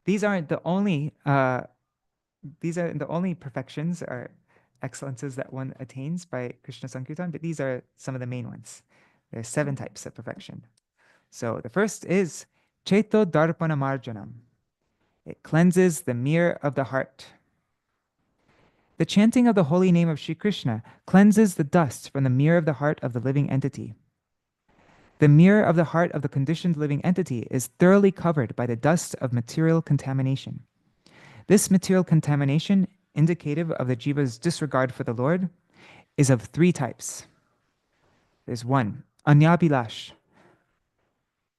these aren't the only perfections or excellences that one attains by Krishna Sankirtan, but these are some of the main ones. There are 7 types of perfection. So the first is Cheto Darpana Marjanam. It cleanses the mirror of the heart. The chanting of the holy name of Shri Krishna cleanses the dust from the mirror of the heart of the living entity. The mirror of the heart of the conditioned living entity is thoroughly covered by the dust of material contamination. This material contamination, indicative of the jiva's disregard for the Lord, is of 3 types. There's 1, Anyabhilash.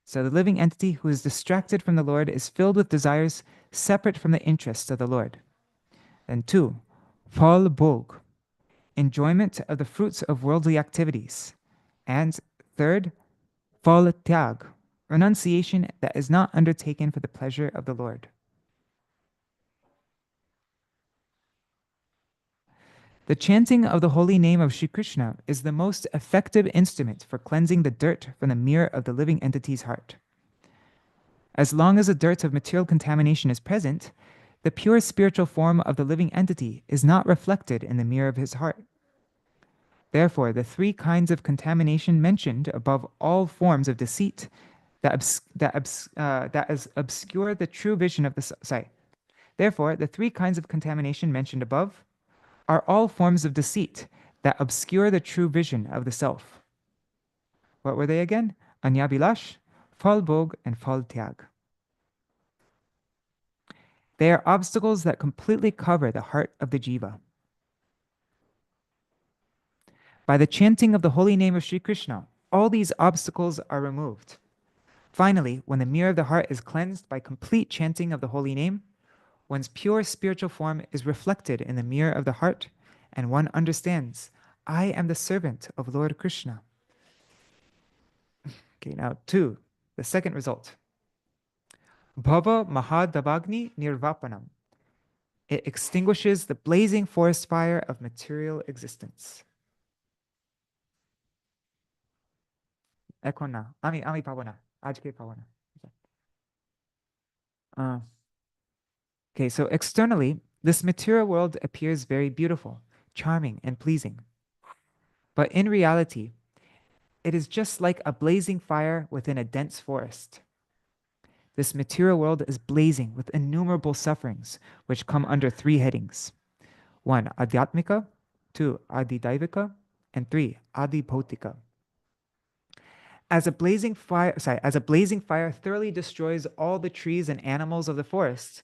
So the living entity who is distracted from the Lord is filled with desires separate from the interests of the Lord. Then 2, Phal Bhog, enjoyment of the fruits of worldly activities. And 3rd, Phal Tyag, renunciation that is not undertaken for the pleasure of the Lord. The chanting of the holy name of Shri Krishna is the most effective instrument for cleansing the dirt from the mirror of the living entity's heart. As long as the dirt of material contamination is present, the pure spiritual form of the living entity is not reflected in the mirror of his heart. Therefore, the 3 kinds of contamination mentioned above all forms of deceit that obscure the true vision of the Therefore, the 3 kinds of contamination mentioned above are all forms of deceit that obscure the true vision of the self. What were they again? Anyabhilash, Phal Bhog, and Phal Tyag. They are obstacles that completely cover the heart of the jiva. By the chanting of the holy name of Shri Krishna, all these obstacles are removed. Finally, when the mirror of the heart is cleansed by complete chanting of the holy name, one's pure spiritual form is reflected in the mirror of the heart, and one understands, I am the servant of Lord Krishna. Okay, now 2, the second result. Bhava Mahadavagni Nirvapanam. It extinguishes the blazing forest fire of material existence. Ekona, Ami Pavana, Ajke Pavana. Okay, so externally, this material world appears very beautiful, charming, and pleasing. But in reality, it is just like a blazing fire within a dense forest. This material world is blazing with innumerable sufferings, which come under 3 headings. 1, Adhyatmika, 2, Adidaivika, and 3, Adibhautika. As a blazing fire thoroughly destroys all the trees and animals of the forest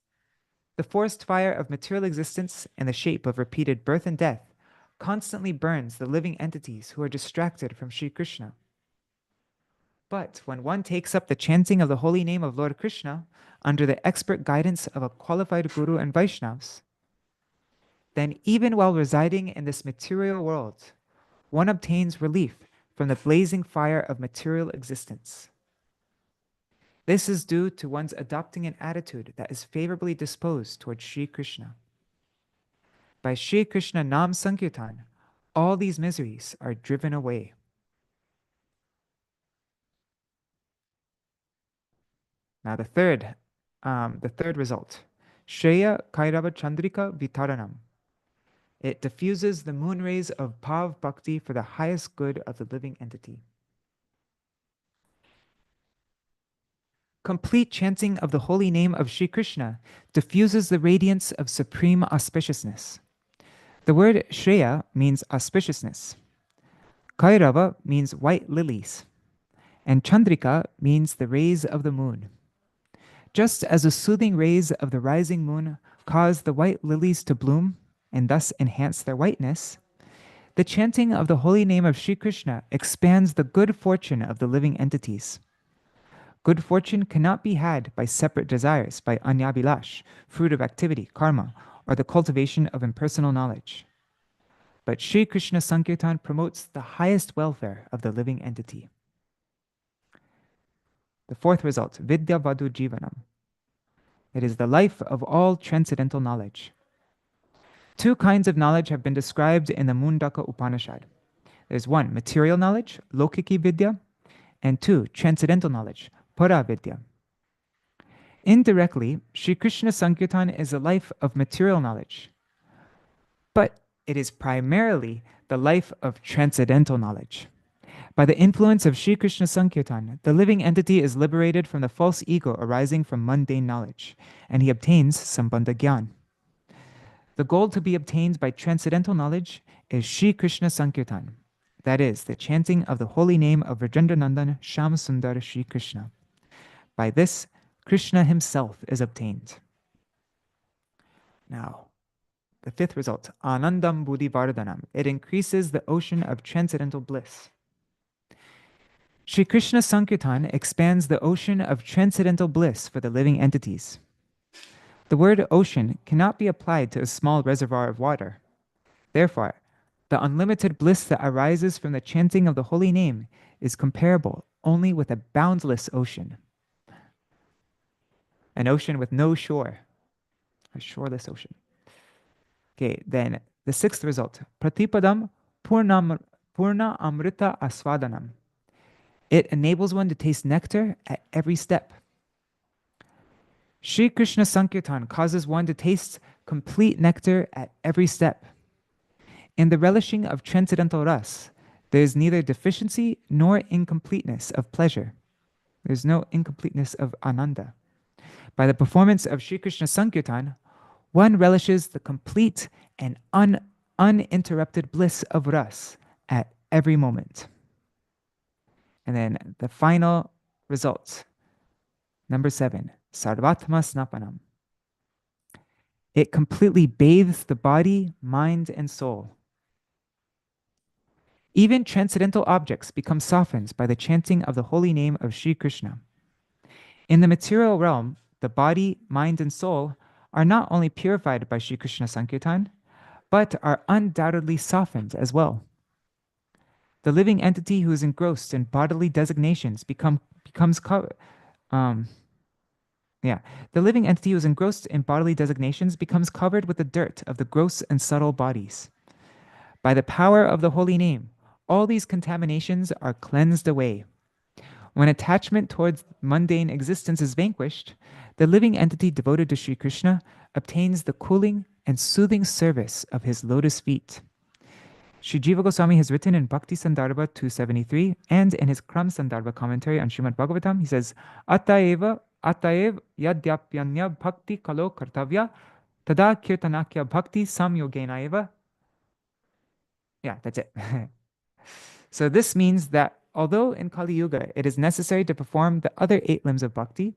fire of material existence in the shape of repeated birth and death constantly burns the living entities who are distracted from Sri Krishna. But when one takes up the chanting of the holy name of Lord Krishna under the expert guidance of a qualified guru and Vaishnavas, then even while residing in this material world, one obtains relief from the blazing fire of material existence. This is due to one's adopting an attitude that is favorably disposed towards Sri Krishna. By Sri Krishna Nam Sankirtan, all these miseries are driven away. Now the third result, Shreya Kairava Chandrika Vitaranam. It diffuses the moon rays of Bhav Bhakti for the highest good of the living entity. Complete chanting of the holy name of Sri Krishna diffuses the radiance of supreme auspiciousness. The word Shreya means auspiciousness. Kairava means white lilies. And Chandrika means the rays of the moon. Just as the soothing rays of the rising moon cause the white lilies to bloom and thus enhance their whiteness, the chanting of the holy name of Sri Krishna expands the good fortune of the living entities. Good fortune cannot be had by separate desires, by anyabhilash, fruit of activity, karma, or the cultivation of impersonal knowledge. But Sri Krishna Sankirtan promotes the highest welfare of the living entity. The fourth result, Vidya Vadu Jivanam. It is the life of all transcendental knowledge. Two kinds of knowledge have been described in the Mundaka Upanishad. There's one, material knowledge, Lokiki Vidya, and two, transcendental knowledge, Para Vidya. Indirectly, Sri Krishna Sankirtan is a life of material knowledge, but it is primarily the life of transcendental knowledge. By the influence of Sri Krishna Sankirtan, the living entity is liberated from the false ego arising from mundane knowledge, and he obtains Sambandha Gyan. The goal to be obtained by transcendental knowledge is Sri Krishna Sankirtan, that is, the chanting of the holy name of Rajendranandan Shyam Sundar Sri Krishna. By this, Krishna himself is obtained. Now, the fifth result, Anandam Buddhi Vardhanam. It increases the ocean of transcendental bliss. Sri Krishna Sankirtan expands the ocean of transcendental bliss for the living entities. The word ocean cannot be applied to a small reservoir of water. Therefore, the unlimited bliss that arises from the chanting of the holy name is comparable only with a boundless ocean. An ocean with no shore, a shoreless ocean. Okay, then the sixth result, Pratipadam Purna Amrita Aswadanam. It enables one to taste nectar at every step. Sri Krishna Sankirtan causes one to taste complete nectar at every step. In the relishing of transcendental ras, there is neither deficiency nor incompleteness of pleasure. There is no incompleteness of ananda. By the performance of Sri Krishna Sankirtan, one relishes the complete and uninterrupted bliss of ras at every moment. And then the final result, number 7, Sarvatma Snapanam. It completely bathes the body, mind, and soul. Even transcendental objects become softened by the chanting of the holy name of Sri Krishna. In the material realm, the body, mind, and soul are not only purified by Sri Krishna Sankirtan, but are undoubtedly softened as well. The living entity who is engrossed in bodily designations becomes covered with the dirt of the gross and subtle bodies. By the power of the holy name, all these contaminations are cleansed away. When attachment towards mundane existence is vanquished, the living entity devoted to Sri Krishna obtains the cooling and soothing service of his lotus feet. Sri Jiva Goswami has written in Bhakti Sandarbha 273 and in his Kram Sandarbha commentary on Srimad Bhagavatam, he says, Ataev yadyapyanya bhakti kalo kartavya tada kirtanakya bhakti samyogena eva. Yeah, that's it. So this means that although in Kali Yuga it is necessary to perform the other 8 limbs of bhakti,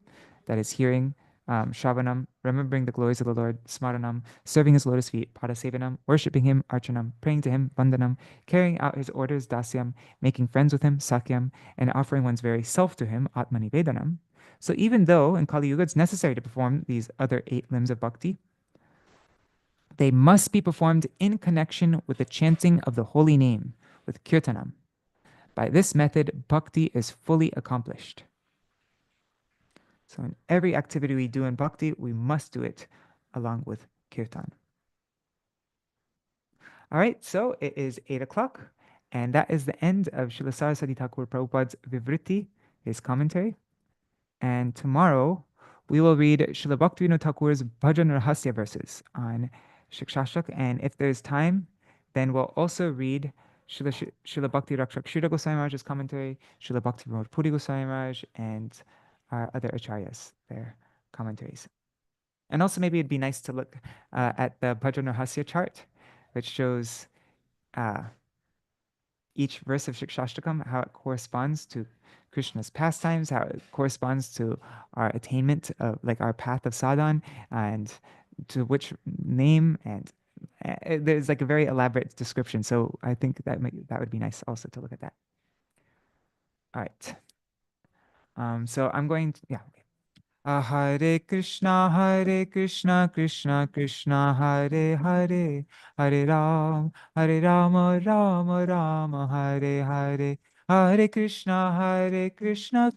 that is hearing, Shravanam, remembering the glories of the Lord, Smaranam, serving his lotus feet, Padasevanam, worshipping him, Archanam, praying to him, Vandanam, carrying out his orders, Dasyam, making friends with him, Sakyam, and offering one's very self to him, Atmanivedanam. So even though in Kali Yuga it's necessary to perform these other 8 limbs of bhakti, they must be performed in connection with the chanting of the holy name, with kirtanam. By this method, bhakti is fully accomplished. So in every activity we do in bhakti, we must do it along with kirtan. All right, so it is 8 o'clock, and that is the end of Śrīla Sarasvatī Ṭhākura Prabhupāda's Vivṛti, his commentary. And tomorrow, we will read Śrīla Bhaktivinoda Thakur's Bhajana-rahasya verses on Śikṣāṣṭaka, and if there's time, then we'll also read Śrīla Bhakti Rakshak Śrīla Gosvāmī Maharaj's commentary, Śrīla Bhaktivinoda Puri Gosvāmī Maharaj, and our other acharyas, their commentaries. And also maybe it'd be nice to look at the Bhajana-rahasya chart, which shows each verse of Śikṣāṣṭakam, how it corresponds to Krishna's pastimes, how it corresponds to our attainment of, like, our path of sadhan, and to which name, and there's like a very elaborate description. So I think that would be nice also to look at that. All right. So I'm going to, yeah. Hare Krishna, Krishna Krishna, Hare Hare, Hare Ram, Rama Rama, Hare Hare, Hare Krishna, Krishna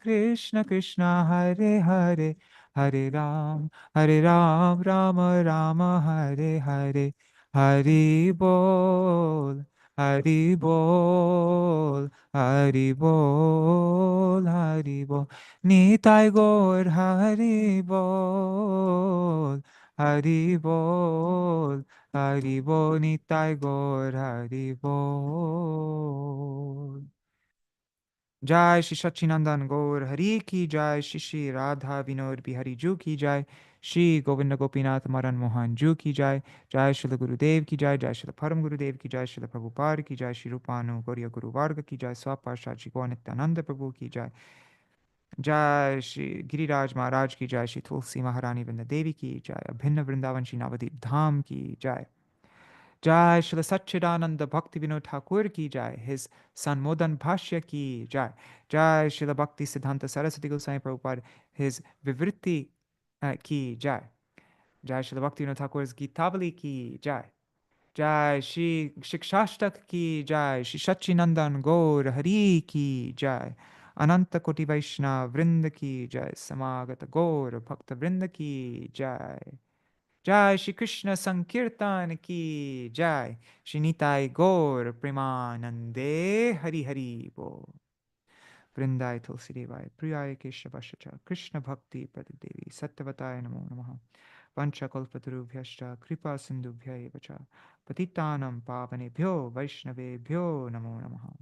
Krishna, Hare Hare, Hare Ram, Rama Rama, Hare Hare, Hari Bol, Hari Bol, Hari Bol, Hari Bol. Nitai Gaur Hari Bol, Hari Bol, Hari Bol, Nitai Gaur Hari Bol. Jai Shri Sachinandan Gaur Hari Ki Jai, Shri Radha Vinod Bihari Ju Ki Jai, Shri Govinda Gopinath Madan Mohan Ju Ki Jai, Jai Shri Gurudev Ki Jai, Jai Shri Param Gurudev Ki Jai, Shri Prabhupada Ki Jai, Shri Rupanu Gauriya Guru Varga Ki Jai, Swaparshad Shri Gaur-Nityananda Prabhu Ki Jai, Jai Shri Giriraj Maharaj Ki Jai, Shri Tulsi Maharani Vrinda Devi Ki Jai, Abhinna Vrindavan Shri Navadip Dham Ki Jai, Jai Shri Satchidananda Bhaktivinoda Thakur Ki Jai, his son Modan Bhashya Ki Jai, Jai Shri Bhaktisiddhānta Sarasvatī Gosvāmī Prabhupāda, his Vivṛti Ki Jai, Jai Shri Bhaktivinoda Thakur's Gītāvalī Ki Jai, Jai Śrī Śikṣāṣṭaka Ki Jai, Shri Sachinandan Gaur Hari Ki Jai, Ananta Koti Vaishnava Vrinda Ki Jai, Samagata Gaur Bhakta Vrinda Ki Jai, Jai Shri Krishna Sankirtan Ki Jai, Shri Nitai Gaur Premanande Hari Hari Bo, Vrindai Tulsi Devai, Priyai Keshavashacha, Krishna Bhakti Pratidevi, Sattvatai Namo Namaha, Vancha Kalpatarubhyascha, Kripa Sindhubhya Evacha, Patitanam Pavanebhyo, Vaishnavebhyo Namo Namaha.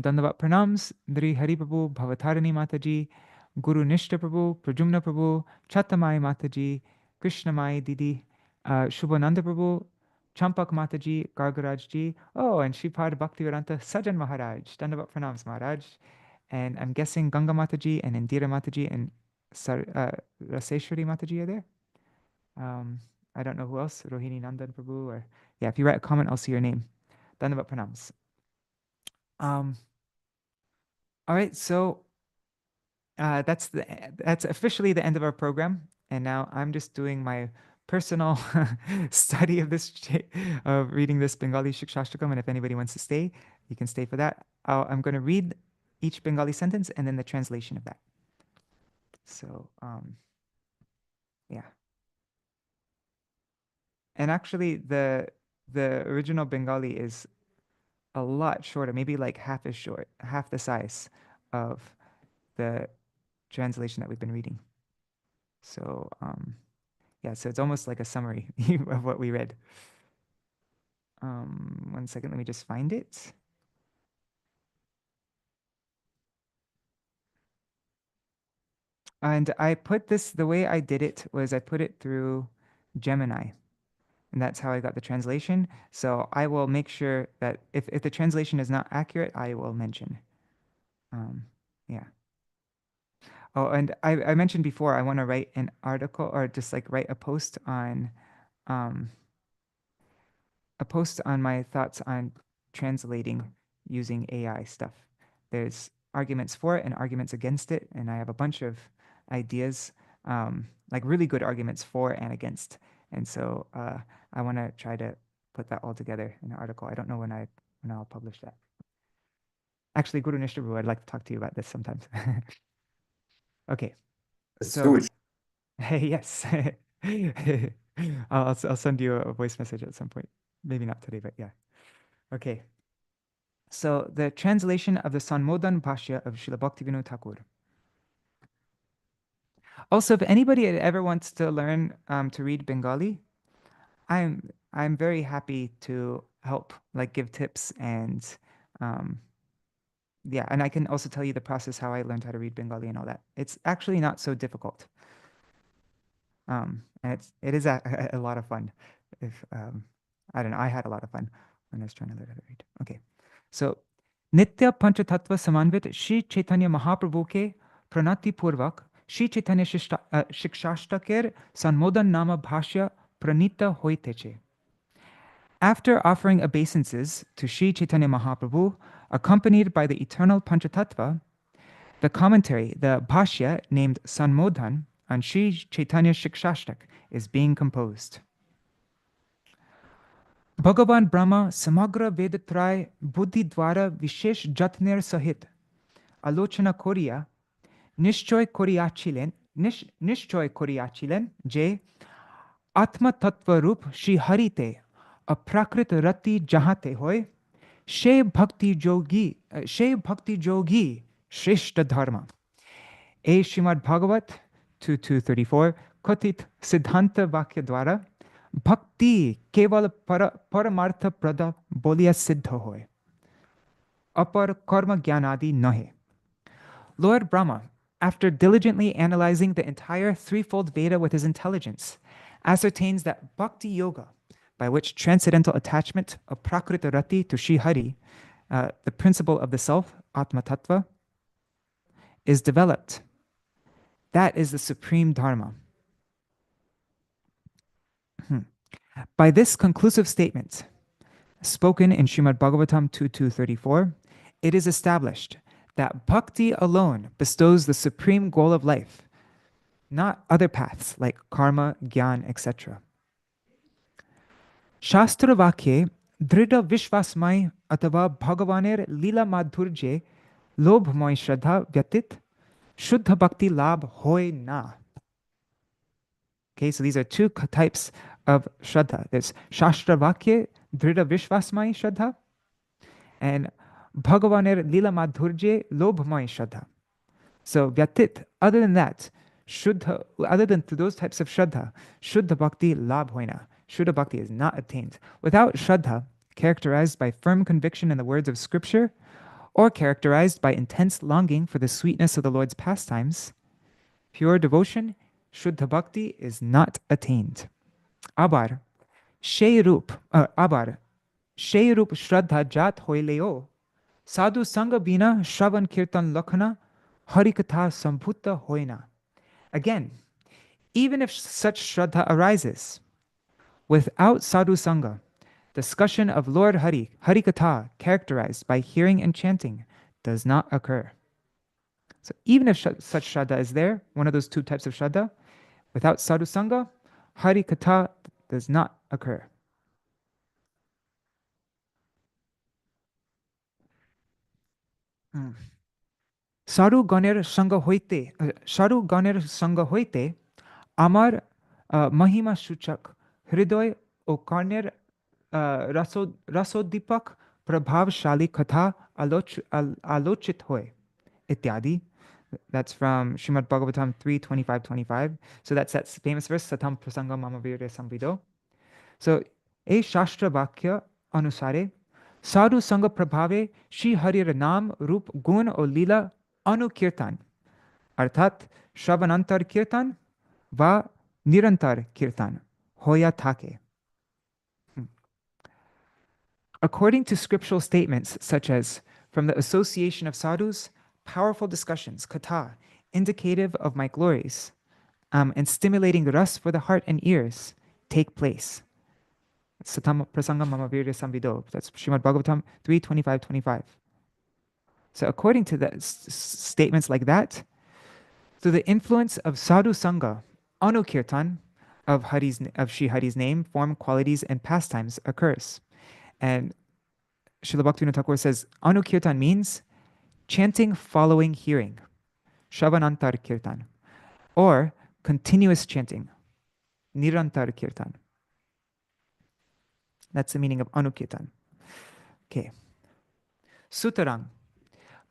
Dandavat Pranams, Dri Hari Prabhu, Bhavatarani Mataji, Guru Nishta Prabhu, Prajumna Prabhu, Chatamai Mataji, Krishnamai Didi, Shubhananda Prabhu, Champak Mataji, Gargaraj Ji, oh, and Shripad Bhaktivinoda Sajan Maharaj, Dandavat Pranams Maharaj, and I'm guessing Ganga Mataji and Indira Mataji and Raseshwari Mataji are there. I don't know who else, Rohini Nandan Prabhu, or yeah, if you write a comment, I'll see your name. Dandavat Pranams. All right, so that's officially the end of our program, and now I'm just doing my personal study of this, of reading this Bengali Śikṣāṣṭakam, and if anybody wants to stay, you can stay for that. I'm going to read each Bengali sentence and then the translation of that. So, yeah. And actually, the original Bengali is a lot shorter, maybe like half as short, half the size of the translation that we've been reading. So, yeah, so it's almost like a summary of what we read. 1 second, let me just find it. And I put this, the way I did it was I put it through Gemini. And that's how I got the translation. So I will make sure that if the translation is not accurate, I will mention. Yeah. Oh, and I mentioned before, I want to write an article or just like write a post on my thoughts on translating using AI stuff. There's arguments for it and arguments against it, and I have a bunch of ideas, like really good arguments for and against. And so I want to try to put that all together in an article. I don't know when I'll publish that. Actually, Guru Nishtabu, I'd like to talk to you about this sometimes. Okay. So, hey, yes. I'll send you a voice message at some point. Maybe not today, but yeah. Okay. So the translation of the Sanmodan Bhashya of Śrīla Bhaktisiddhānta Thakur. Also, if anybody ever wants to learn to read Bengali, I'm very happy to help, like give tips and yeah, and I can also tell you the process how I learned how to read Bengali and all that. It's actually not so difficult. And it is a lot of fun. If I don't know, I had a lot of fun when I was trying to learn how to read. Okay, so Nitya Panchatattva Samanvit Shri Chaitanya Mahaprabhu ke Pranati Purvak Shri Chaitanya Shikṣāṣṭaka Sanmodan Nama Bhashya Pranita Hoiteche. After offering obeisances to Shri Chaitanya Mahaprabhu, accompanied by the eternal Panchatattva, the commentary, the Bhashya named Sanmodan on Shri Chaitanya Shikṣāṣṭaka is being composed. Bhagavan Brahma Samagra Vedatray Buddhi Dwara Vishesh Jatner Sahit Alochana Koriya Nishchoy Koriyachilen Je Atma Tattva Rup Shri Harite Aprakrit Rati Jahate Hoy She Bhakti Jogi Shrishta Dharma. A Srimad Bhagavat 2.2.34 Kathit Siddhanta Vakya Dwara Bhakti Keval Paramartha Prada Bolia Siddha Hoy Apar Karma Gyanadi Nahe. Lord Brahma, after diligently analyzing the entire threefold Veda with his intelligence, ascertains that Bhakti Yoga, by which transcendental attachment of Prakrita Rati to Shri Hari, the principle of the self, Atma Tattva, is developed. That is the supreme Dharma. By this conclusive statement, spoken in Srimad Bhagavatam 2.2.34, it is established that bhakti alone bestows the supreme goal of life, not other paths like karma, gyan, etc. Shastra Vakye Drida Vishvasmai Atava Bhagavaner Lila Madhurje Lobhmoy Shraddha Vyatit Shuddha Bhakti Labh Hoy Na. Okay, so these are two types of Shraddha. There's Shastra Vakye Drida Vishvasmai Shraddha and Bhagavaner Lila Madhurje Lobhmoy Shraddha. So Vyatit, other than that, Shuddha, other than those types of Shraddha, Shuddha Bhakti Labh Hoy Na. Shuddha Bhakti is not attained. Without Shraddha, characterized by firm conviction in the words of Scripture, or characterized by intense longing for the sweetness of the Lord's pastimes, pure devotion, Shuddha Bhakti, is not attained. Abar, Shayrup Shraddha Jat Hoileo, Sadhu Sangha Bina Shravan Kirtan Lakhana, Harikatha Sambhuta Hoina. Again, even if such Shraddha arises, without sadhu sangha, discussion of Lord Hari, Harikatha, characterized by hearing and chanting, does not occur. So even if such Shraddha is there, one of those two types of Shraddha, without sadhu sangha, Harikatha does not occur. Saru Ganer Sangha Hoite, Amar Mahima Shuchak, Hridoy O Karner Rasodipak Prabhavshali Katha Alochit Hoy, Ityadi. That's from Srimad Bhagavatam 3.25.25. So that's that famous verse, Satam Prasanga Mama Virya Samvido. So, A Shastra Vakya Anusare, Sadhu Sangha Prabhave Shri Harir Nam Rup Gun O Lila Anukirtan. Arthat Shravanantar Kirtan Va Nirantar Kirtan Hoya Take. According to scriptural statements such as from the association of sadhus, powerful discussions, katha, indicative of my glories, and stimulating rus for the heart and ears, take place. Satam prasangam mama virya samvido. That's Srimad Bhagavatam 3:25-25. So according to the statements like that, through the influence of sadhu sangha, anukirtan of Shri Hari's name, form, qualities, and pastimes occurs. And Srila Bhaktivinoda Thakur says, anukirtan means chanting following hearing, shravanantar kirtan, or continuous chanting, nirantar kirtan. That's the meaning of anukirtan. Okay. Sutarang.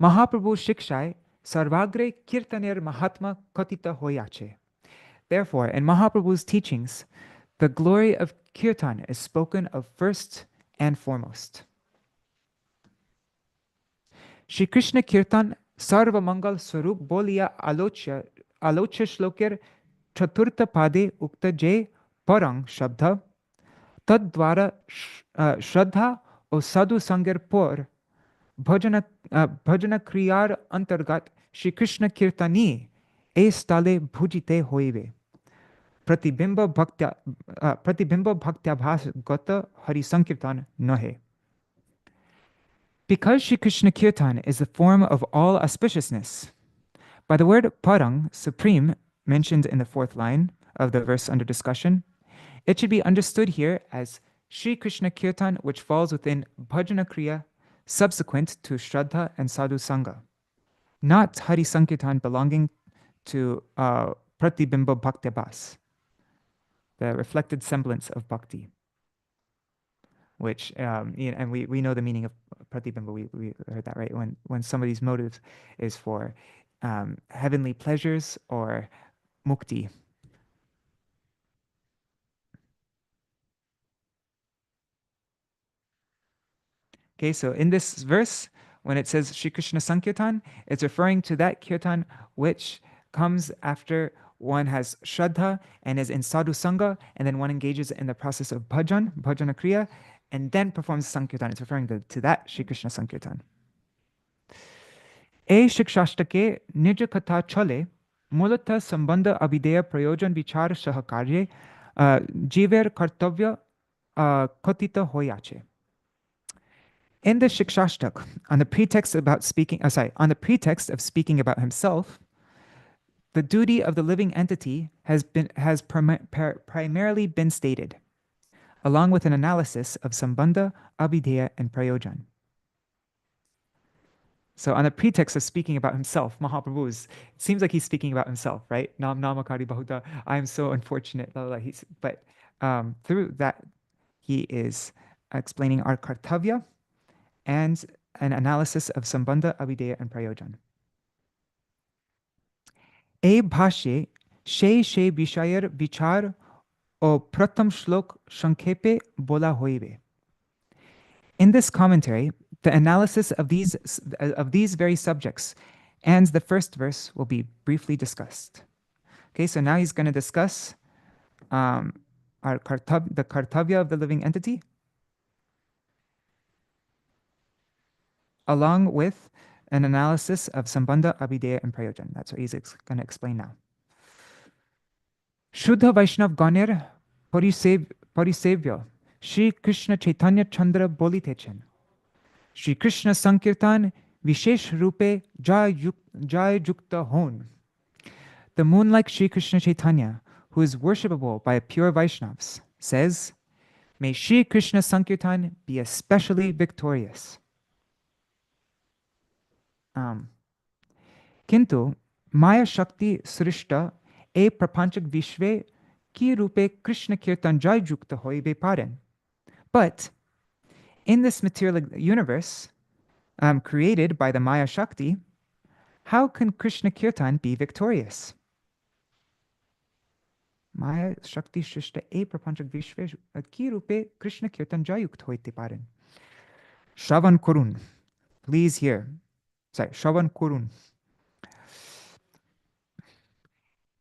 Mahaprabhu Shikshai Sarvagre Kirtaner Mahatma Katita Hoyache. Therefore, in Mahaprabhu's teachings, the glory of kirtan is spoken of first and foremost. Shri Krishna Kirtan Sarva Mangal Swarup Bolia Alocha Shlokir Chaturtha Pade Ukta Jay Parang Shabda Tad Dwara Shraddha O Sadhu Sangir Por Bhajana Kriyar Antargat Shri Krishna Kirtani E Stale Bhujite Hoive Pratibimba Bhaktya Bhas Gata Hari Sankirtan Nahe. Because Shri Krishna Kirtan is the form of all auspiciousness, by the word parang, supreme, mentioned in the fourth line of the verse under discussion, it should be understood here as Shri Krishna Kirtan, which falls within Bhajana Kriya, subsequent to Shraddha and Sadhu Sangha, not Hari Sankirtan belonging to Pratibimba Bhaktya Bhas, the reflected semblance of bhakti. Which, and we know the meaning of pratibimba, we heard that, right? When somebody's motive is for heavenly pleasures or mukti. Okay, so in this verse, when it says Shri Krishna Sankirtan, it's referring to that kirtan which comes after one has Shraddha and is in Sadhu Sangha, and then one engages in the process of Bhajana Kriya, and then performs Sankirtan. It's referring to that Shri Krishna Sankirtan. E Shikṣāṣṭake Nija Katha Chale Mulata Sambandha Abhideya Prayojan Vichar Sahakarye Jiver Kartavya Kotita Hoyache. In the Shikṣāṣṭaka, on the pretext of speaking about himself, the duty of the living entity has primarily been stated, along with an analysis of Sambandha, Abhideya, and Prayojan. So on the pretext of speaking about himself, Mahaprabhu, it seems like he's speaking about himself, right? Nam namakari bahuta, I am so unfortunate, blah, blah, blah. But through that, he is explaining our kartavya and an analysis of Sambandha, Abhideya, and Prayojan. E bhashe she vishayar vichar o pratham shlok shankepe bola hoive. In this commentary, the analysis of these very subjects and the first verse will be briefly discussed. Okay, so now he's going to discuss the kartavya of the living entity, along with an analysis of Sambandha, Abhideya, and Prayojan. That's what he's going to explain now. Shuddha Vaishnav Ganer Parisevya Shri Krishna Chaitanya Chandra Bolitechen Shri Krishna Sankirtan Vishesh Rupe Jai Jukta Hon. The moon-like Shri Krishna Chaitanya, who is worshipable by pure Vaishnavas, says, may Shri Krishna Sankirtan be especially victorious. Kintu Maya Shakti Srishta E Prapanchak Vishve Ki Rupe Krishna Kirtan Jai Jukta Hoibe Paren. But in this material universe created by the Maya Shakti, how can Krishna Kirtan be victorious? Maya Shakti Srishta E Prapanchak Vishve Ki Rupe Krishna Kirtan Jai Jukta Hoite Paren. Shravan Kurun. Please hear. Shravan Kurun.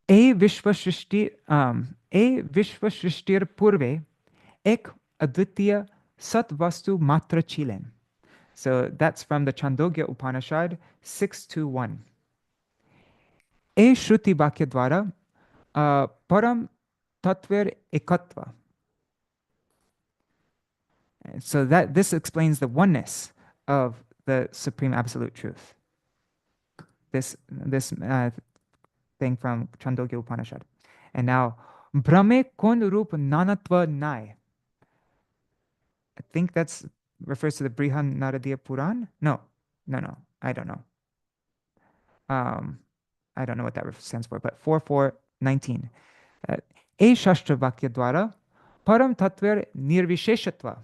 E Vishva Shrishtir Purve Ek Advitiya Sat Vastu Matra Chilen. So that's from the Chandogya Upanishad 6.2.1. E Shruti Bhakya Dvara Param Tattver Ekatva. So that this explains the oneness of the Supreme Absolute Truth. This thing from Chandogya Upanishad. And now, Brahme kon rup nanatva nai. I think that's refers to the Brihan Naradiya Puran. No, I don't know. I don't know what that stands for, but 4419. E Shastra Vakya Dwara Param Tattver Nirvisheshatva.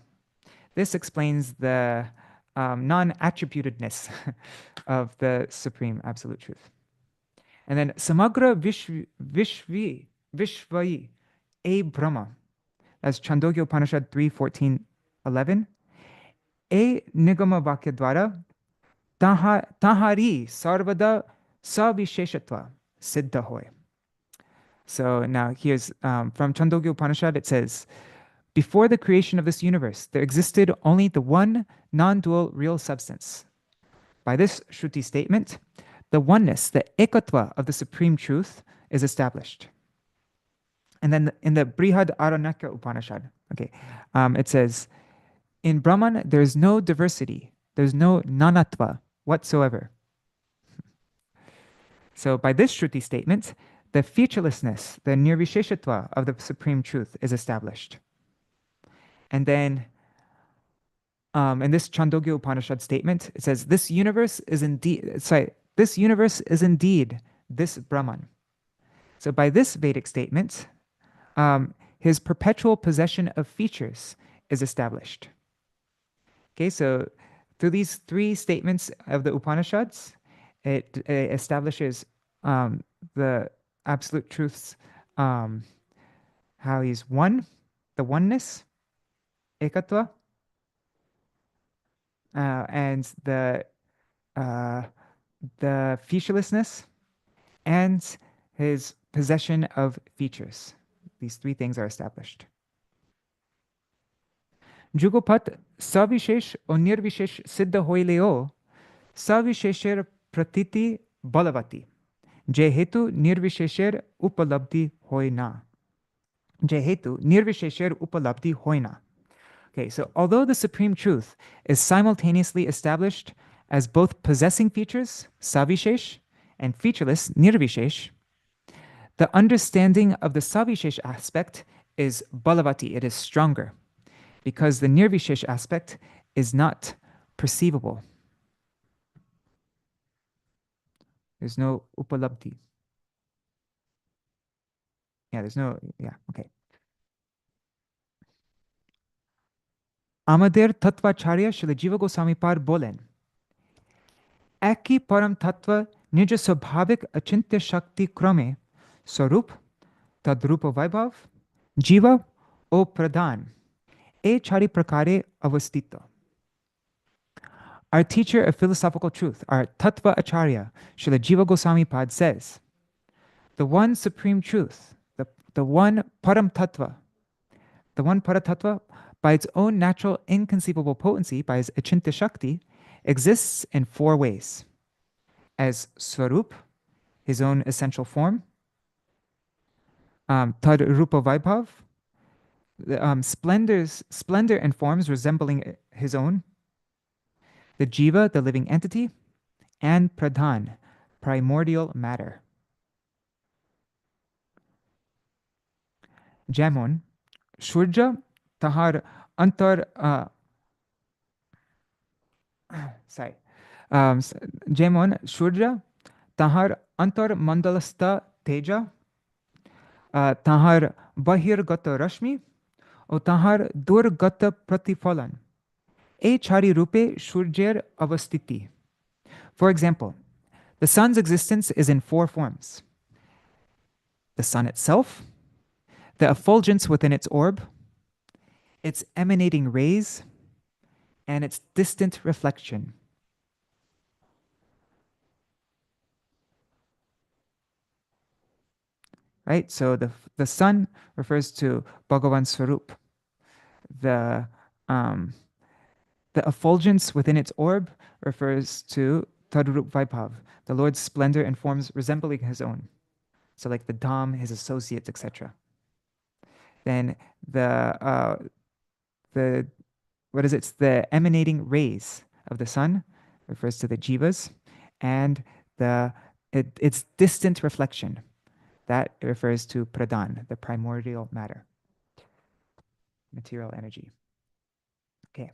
This explains the non-attributedness of the Supreme Absolute Truth. And then Samagra Vishvai E Brahma. That's Chandogya Upanishad 3:14-11. E Nigama Vakya Dwara Tahari Sarvada Savisheshatva Siddha Hoy. So now here's from Chandogya Upanishad, it says, before the creation of this universe, there existed only the one non-dual real substance. By this Shruti statement, the oneness, the ekatva of the Supreme Truth is established. And then in the Brihad Aranakya Upanishad, it says, in Brahman, there is no diversity, there's no nanatva whatsoever. So by this Shruti statement, the featurelessness, the nirvisheshatva of the Supreme Truth is established. And then in this Chandogya Upanishad statement, it says, this universe is indeed this Brahman. So by this Vedic statement, his perpetual possession of features is established. Okay, so through these three statements of the Upanishads, it establishes the Absolute Truth's, how he's one, the oneness, ekatva, and the featurelessness, and his possession of features. These three things are established. Jugopat savishesh o nirvishesh siddha hoileo savishesher pratiti balavati jehetu nirvishesher upalabdhi hoina. Jehetu nirvishesher upalabdhi hoina. Okay, so although the Supreme Truth is simultaneously established as both possessing features, savishesh, and featureless, nirvishesh, the understanding of the savishesh aspect is balavati, it is stronger, because the nirvishesh aspect is not perceivable. There's no upalabdhi. Okay. আমাদের তত্ত্বাচার্য শ্রীল জীব গোস্বামী পাদ বলেন, একই পরম তত্ত্ব নিজ স্বাভাবিক অচিন্ত্য শক্তি ক্রমে স্বরূপ, তদ্রূপ বৈভব, জীব ও প্রধান এই চারি প্রকারে অবস্থিত. Our teacher of philosophical truth, our Tattva Acharya, Śrīla Jiva Goswami Pad says, the one supreme truth, the one Param Tattva, by its own natural inconceivable potency, by his Achintya Shakti, exists in four ways. As Swarup, his own essential form, Tad Rupa Vaibhav, splendor and forms resembling his own, the Jiva, the living entity, and Pradhan, primordial matter. Jamon, Shurja, Tahar Antar Jemon Shurja Tahar Antar Mandalasta Teja Tahar Bahir Gata Rashmi O Tahar Dur Gata Pratifalan E Chari Rupe Shurjer Avastiti. For example, the sun's existence is in four forms: the sun itself, the effulgence within its orb, its emanating rays, and its distant reflection. Right? So the sun refers to Bhagavan Swarup. The effulgence within its orb refers to Tadrup Vaibhav, the Lord's splendor and forms resembling his own. So like the Dham, his associates, etc. Then the what is it? It's the emanating rays of the sun, refers to the jivas, and its distant reflection, that refers to pradhan, the primordial matter, material energy. Okay.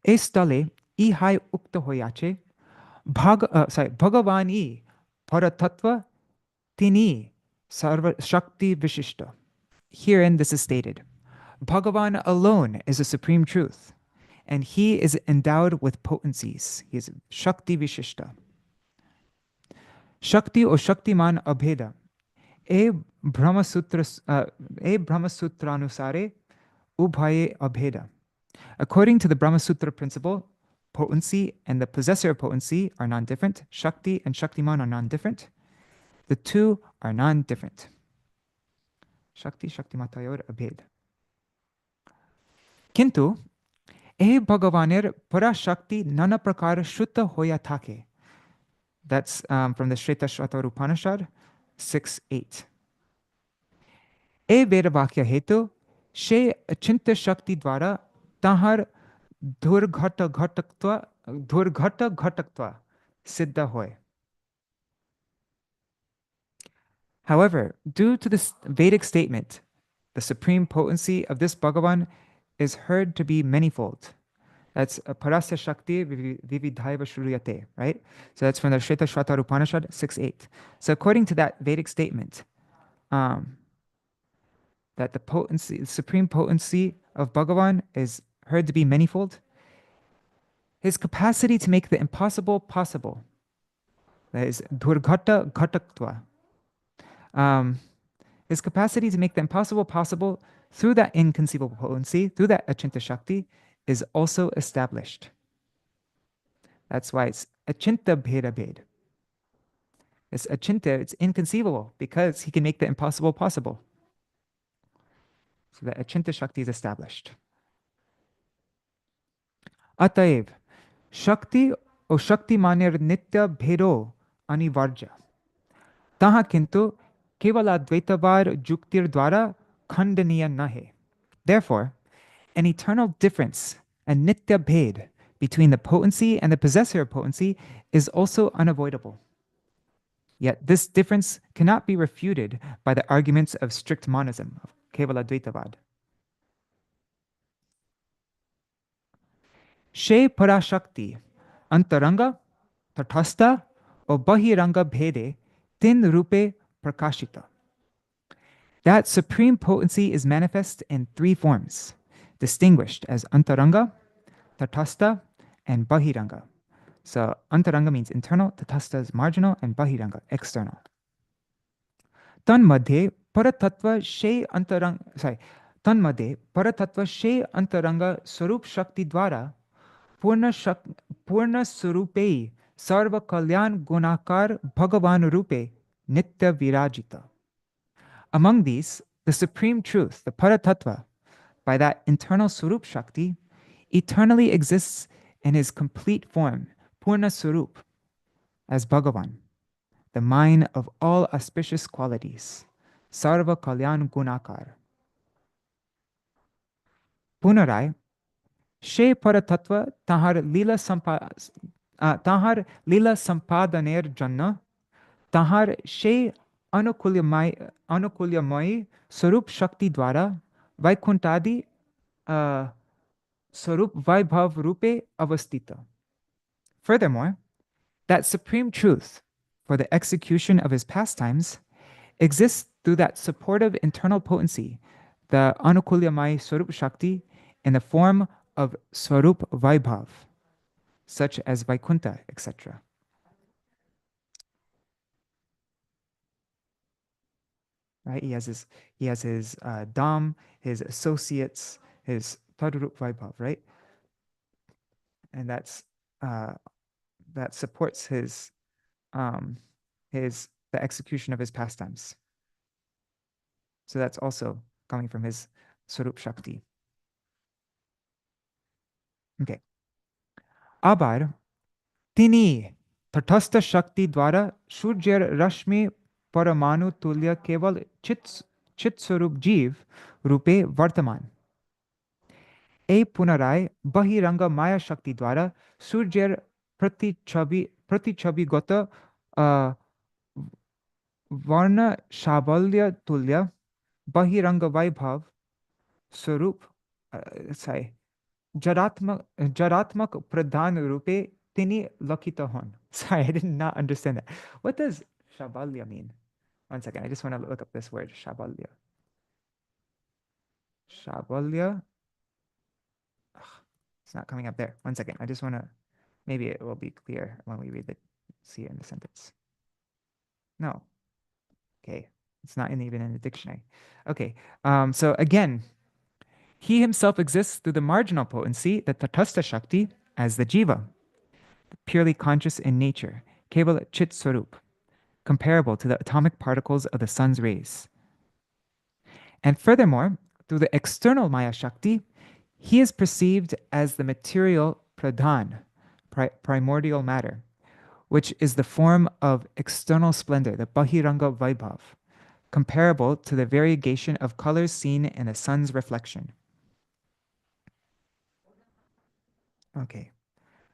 E stale ihai ukta hoyache bhagavani paratatva tini sarva shakti vishishta. Herein this is stated, Bhagavan alone is a supreme truth, and he is endowed with potencies. He is Shakti Vishishta. Shakti or Shaktiman Abheda. E Brahmasutra-anusare Ubhaye Abheda. According to the Brahmasutra principle, potency and the possessor of potency are non-different. Shakti and Shaktiman are non-different. The two are non-different. Shakti Shaktimatayor Abhed. Kintu, eh Bhagavanir Parashakti Nana Prakara Shuddha Hoya Take. That's from the Shvetashvatara Upanishad 6.8. E Vedavakya Hetu, She Achinta Shakti Dvara Tahar Durghata Ghatakva Siddha Hoy. However, due to this Vedic statement, the supreme potency of this Bhagavan is heard to be manifold. That's Parasya Shakti Vividhaiva Shruyate, right? So that's from the Shvetashvatara Upanishad 6.8. So according to that Vedic statement, that the potency, the supreme potency of Bhagavan is heard to be manifold, his capacity to make the impossible possible, that is Durghata Ghataktva, his capacity to make the impossible possible through that inconceivable potency, through that Achinta Shakti, is also established. That's why it's Achinta Bheda Bhed. It's Achinta, it's inconceivable, because he can make the impossible possible. So the Achinta Shakti is established. Ataev, Shakti o Shakti manir nitya bhedo anivarja. Taha kintu kevala dvaitavar juktir dwara khandaniya nahe. Therefore, an eternal difference, a nitya bhed, between the potency and the possessor of potency is also unavoidable. Yet this difference cannot be refuted by the arguments of strict monism, of Kevala Dvaitavad. She Parashakti, Antaranga, Tathastha, or Bahiranga Bhede, Tin Rupe Prakashita. That supreme potency is manifest in three forms, distinguished as Antaranga, Tathastha, and Bahiranga. So Antaranga means internal, Tathastha is marginal, and Bahiranga, external. Tanmadhe Paratattva She Antaranga, Tanmadhe Paratattva She Antaranga Sarup Shakti Dwara Purna Surupei Sarva Kalyan Gunakar Bhagavan Rupe Nitya Virajita. Among these, the supreme truth, the Paratattva, by that internal Surup Shakti, eternally exists in his complete form, Purna Surup, as Bhagavan, the mine of all auspicious qualities, Sarva Kalyan Gunakar. Punarai, She Paratattva Tahar Lila Sampadaner Janna, Tahar She Anukulyamai Sarup Shakti Dwara Vaikuntadi Sarup Vaibhav Rupe Avastita. Furthermore, that supreme truth for the execution of his pastimes exists through that supportive internal potency, the Anukulyamai Sarup Shakti, in the form of Swarup Vaibhav, such as Vaikunta, etc. Right? He has his Dham, his associates, his Tadrup Vaibhav, right? And that's that supports his the execution of his pastimes. So that's also coming from his Swarup Shakti. Okay. Abar tini tatastha shakti dwara surjyar rashmi paramanu tulya keval chit swarup jeev rupe vartaman. A punarai bahiranga maya shakti dwara surjyar pratichabi gata varna shabalya tulya bahiranga vaibhav swarup sai jaratmak pradhan rupe tini lakita hon. Sorry, I did not understand that. What does shabalya mean? One second, I just want to look up this word, shabalya. Shabalya. Ugh, it's not coming up there. One second, I just want to, maybe it will be clear when we read it, see it in the sentence. No. Okay, it's not even in the dictionary. Okay, so again, he himself exists through the marginal potency, the tatastha shakti, as the jiva, purely conscious in nature, kevala chit swarup, comparable to the atomic particles of the sun's rays. And furthermore, through the external maya shakti, he is perceived as the material pradhan, primordial matter, which is the form of external splendor, the bahiranga vaibhav, comparable to the variegation of colors seen in the sun's reflection. Okay,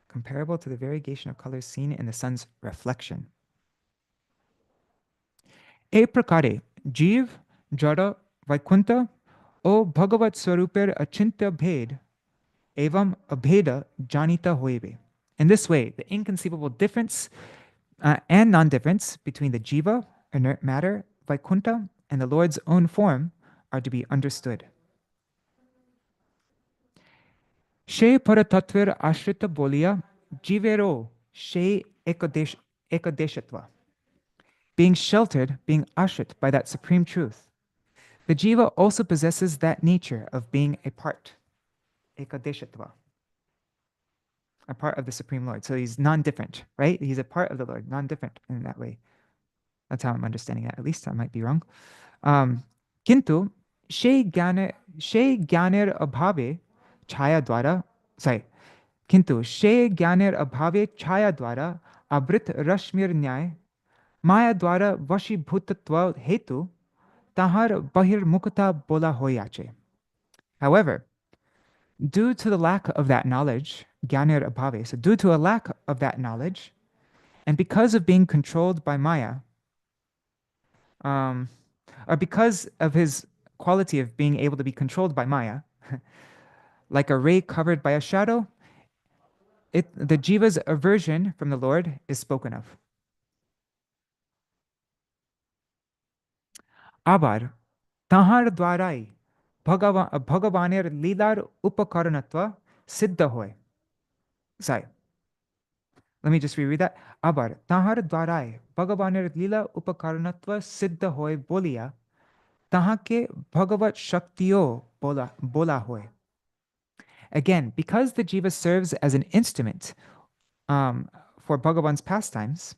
comparable to the variegation of colors seen in the sun's reflection. E prakare, Jeev, Jada, Vaikunta, O Bhagavat Swaruper Achintya Bhed, Evam Abheda Janita Hoebe. In this way, the inconceivable difference and non-difference between the jiva, inert matter, Vaikunta, and the Lord's own form are to be understood. She paratatvir ashrita bolia jivero she ekadeshatva. Being sheltered, being ashrit by that supreme truth. The jiva also possesses that nature of being a part, ekadeshatva, a part of the Supreme Lord. So he's non-different, right? He's a part of the Lord, non-different in that way. That's how I'm understanding it. At least I might be wrong. Kintu, she gyaner abhave chaya dwara, sorry, Kintu, she gyaner abhave chaya dwara abrit rashmir nyay maya dwara vashibhutatva hetu tahar bahir mukta bola hoyache. However, due to the lack of that knowledge, gyanir abhave, so due to a lack of that knowledge, and because of being controlled by Maya, or because of his quality of being able to be controlled by Maya, like a ray covered by a shadow, the jiva's aversion from the Lord is spoken of. Abar, tahar dwarai, bhagavanir lilar upakaranatva siddha hoy. Sorry. Let me just reread that. Abar, tahar dwarai, bhagavanir lila upakaranatva siddha hoy bolia, tahake bhagavat shaktiyo bola hoy. Again, because the jiva serves as an instrument for Bhagavan's pastimes,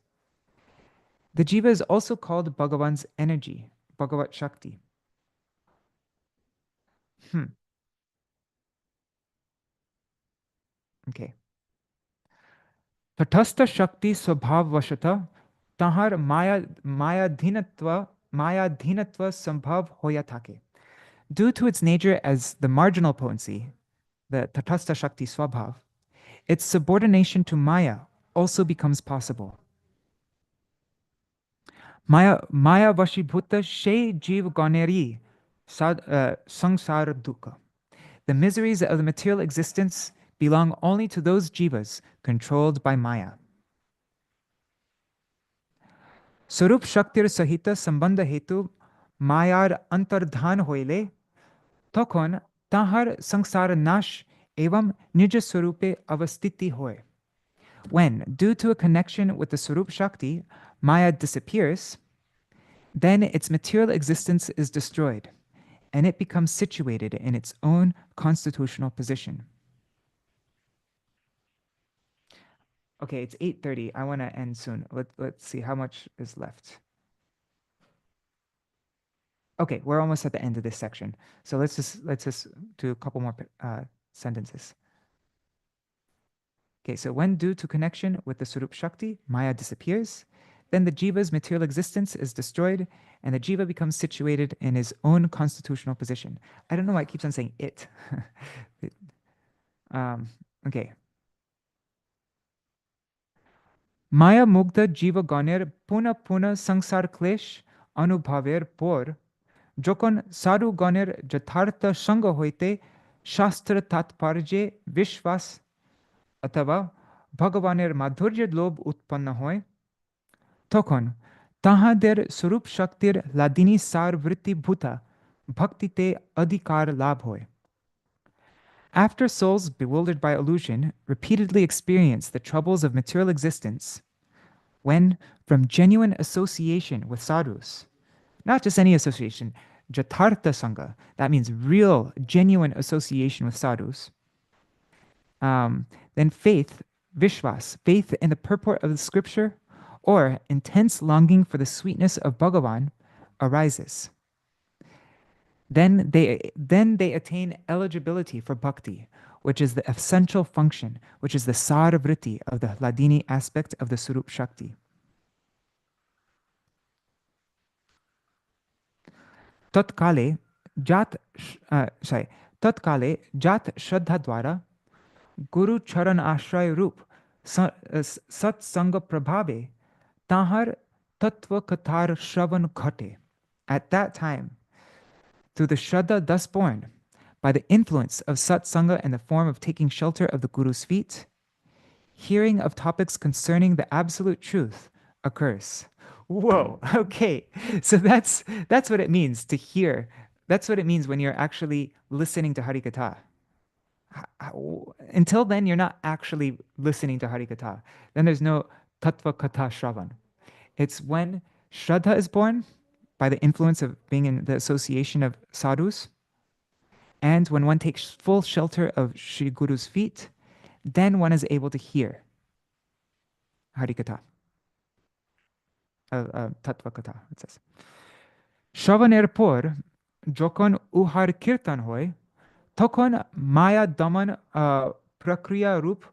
the jiva is also called Bhagavan's energy, Bhagavat Shakti. Okay. Tatastha Shakti Swabhav Vashata Tahar Maya Dhinatva Sambhav Hoyatake. Due to its nature as the marginal potency, the Tatastha Shakti Swabhav, its subordination to Maya also becomes possible. Maya Vashibhuta She Jeev Ganeri Sangsara Dukkha. The miseries of the material existence belong only to those jivas controlled by Maya. Sarup Shaktir Sahita Sambandha Hetu Mayar Antardhan Hoile Tokon Tahar Sangsara Nash Evam Nija Sarupe Avastiti Hoy. When, due to a connection with the Sarup Shakti, Maya disappears, then its material existence is destroyed, and it becomes situated in its own constitutional position. Okay, it's 8:30. I want to end soon. Let's see how much is left. Okay, we're almost at the end of this section. So let's just do a couple more sentences. Okay, so when due to connection with the Swarup Shakti, Maya disappears, then the jiva's material existence is destroyed and the jiva becomes situated in his own constitutional position. I don't know why it keeps on saying it. Okay. Maya mugdha jiva ganer puna puna sangsar klesh anubhaver por jokon saru ganer jathartha sanga hoite shastra tatparje vishwas atava bhagavaner madhurya lob utpanna hoy তখন তাহাদের স্বরূপ শক্তির লাদিনী সার বৃত্তিভূতা ভক্তিতে অধিকার লাভ হয়. After souls bewildered by illusion repeatedly experience the troubles of material existence, when from genuine association with sadhus, not just any association, jatartha sangha, that means real, genuine association with sadhus, then faith, vishwas, faith in the purport of the scripture, or intense longing for the sweetness of Bhagavan arises. Then they attain eligibility for bhakti, which is the essential function, which is the saravriti of the Hladini aspect of the Swarup Shakti. Tatkale jat shraddha dwara Guru charan ashray rup sat sanga prabhave Tahar Tattva Kathar Shravan Ghate. At that time, through the Shraddha thus born, by the influence of Satsanga in the form of taking shelter of the Guru's feet, hearing of topics concerning the absolute truth occurs. Whoa, okay. So that's what it means to hear. That's what it means when you're actually listening to Harikatha. Until then, you're not actually listening to Harikatha. Then there's no Tattva Katha Shravan. It's when Shraddha is born by the influence of being in the association of sadhus, and when one takes full shelter of Shri Guru's feet, then one is able to hear Harikatha, Tattva Katha, it says. Shravanir por, jokon uhar kirtan hoy, tokon maya daman prakriya rup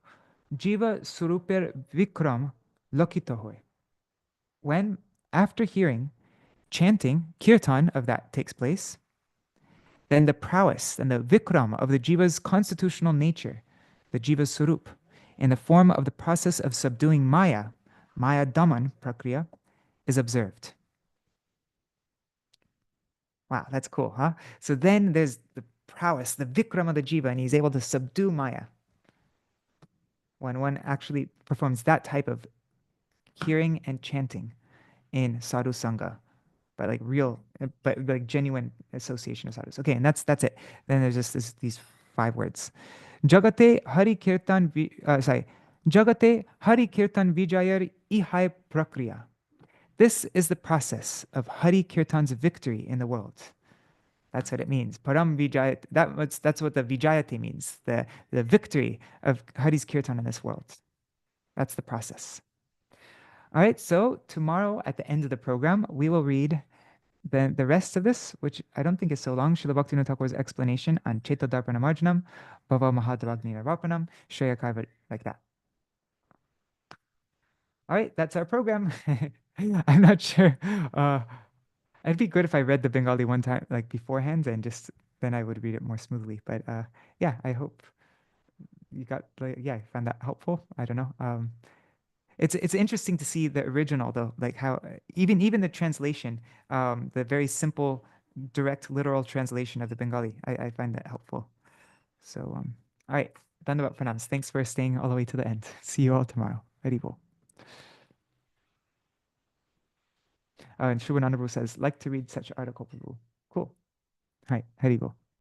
jiva suruper vikram lokita hoy. When, after hearing, chanting, kirtan of that takes place, then the prowess and the vikram of the jiva's constitutional nature, the jiva's surup, in the form of the process of subduing maya, maya daman prakriya, is observed. Wow, that's cool, huh? So then there's the prowess, the vikram of the jiva, and he's able to subdue maya. When one actually performs that type of hearing and chanting in sadhu sangha, but like real, but like genuine association of sadhus. Okay, and that's it. Then there's just these 5 words. Jagate Hari Kirtan, Jagate Hari Kirtan Vijayar Ihai Prakriya. This is the process of Hari Kirtan's victory in the world. That's what it means. Param Vijayat. That's what the Vijayate means. The victory of Hari's Kirtan in this world. That's the process. All right, so tomorrow at the end of the program, we will read the rest of this, which I don't think is so long. Śrīla Bhaktisiddhānta Thakur's explanation on Chaita Darpana Marjanam, Bhava Mahadavagni Rapanam, Shreya Kaiva, like that. All right, that's our program. I'm not sure. It'd be good if I read the Bengali one time, like beforehand, and just then I would read it more smoothly. But yeah, I hope you got, I found that helpful. I don't know. It's interesting to see the original though, like how even the translation, the very simple, direct, literal translation of the Bengali, I find that helpful. So all right, Dandavat Pranams. Thanks for staying all the way to the end. See you all tomorrow. Haribol. And Shubhanandabu says, like to read such article, Prabhu. Cool. All right, Haribol.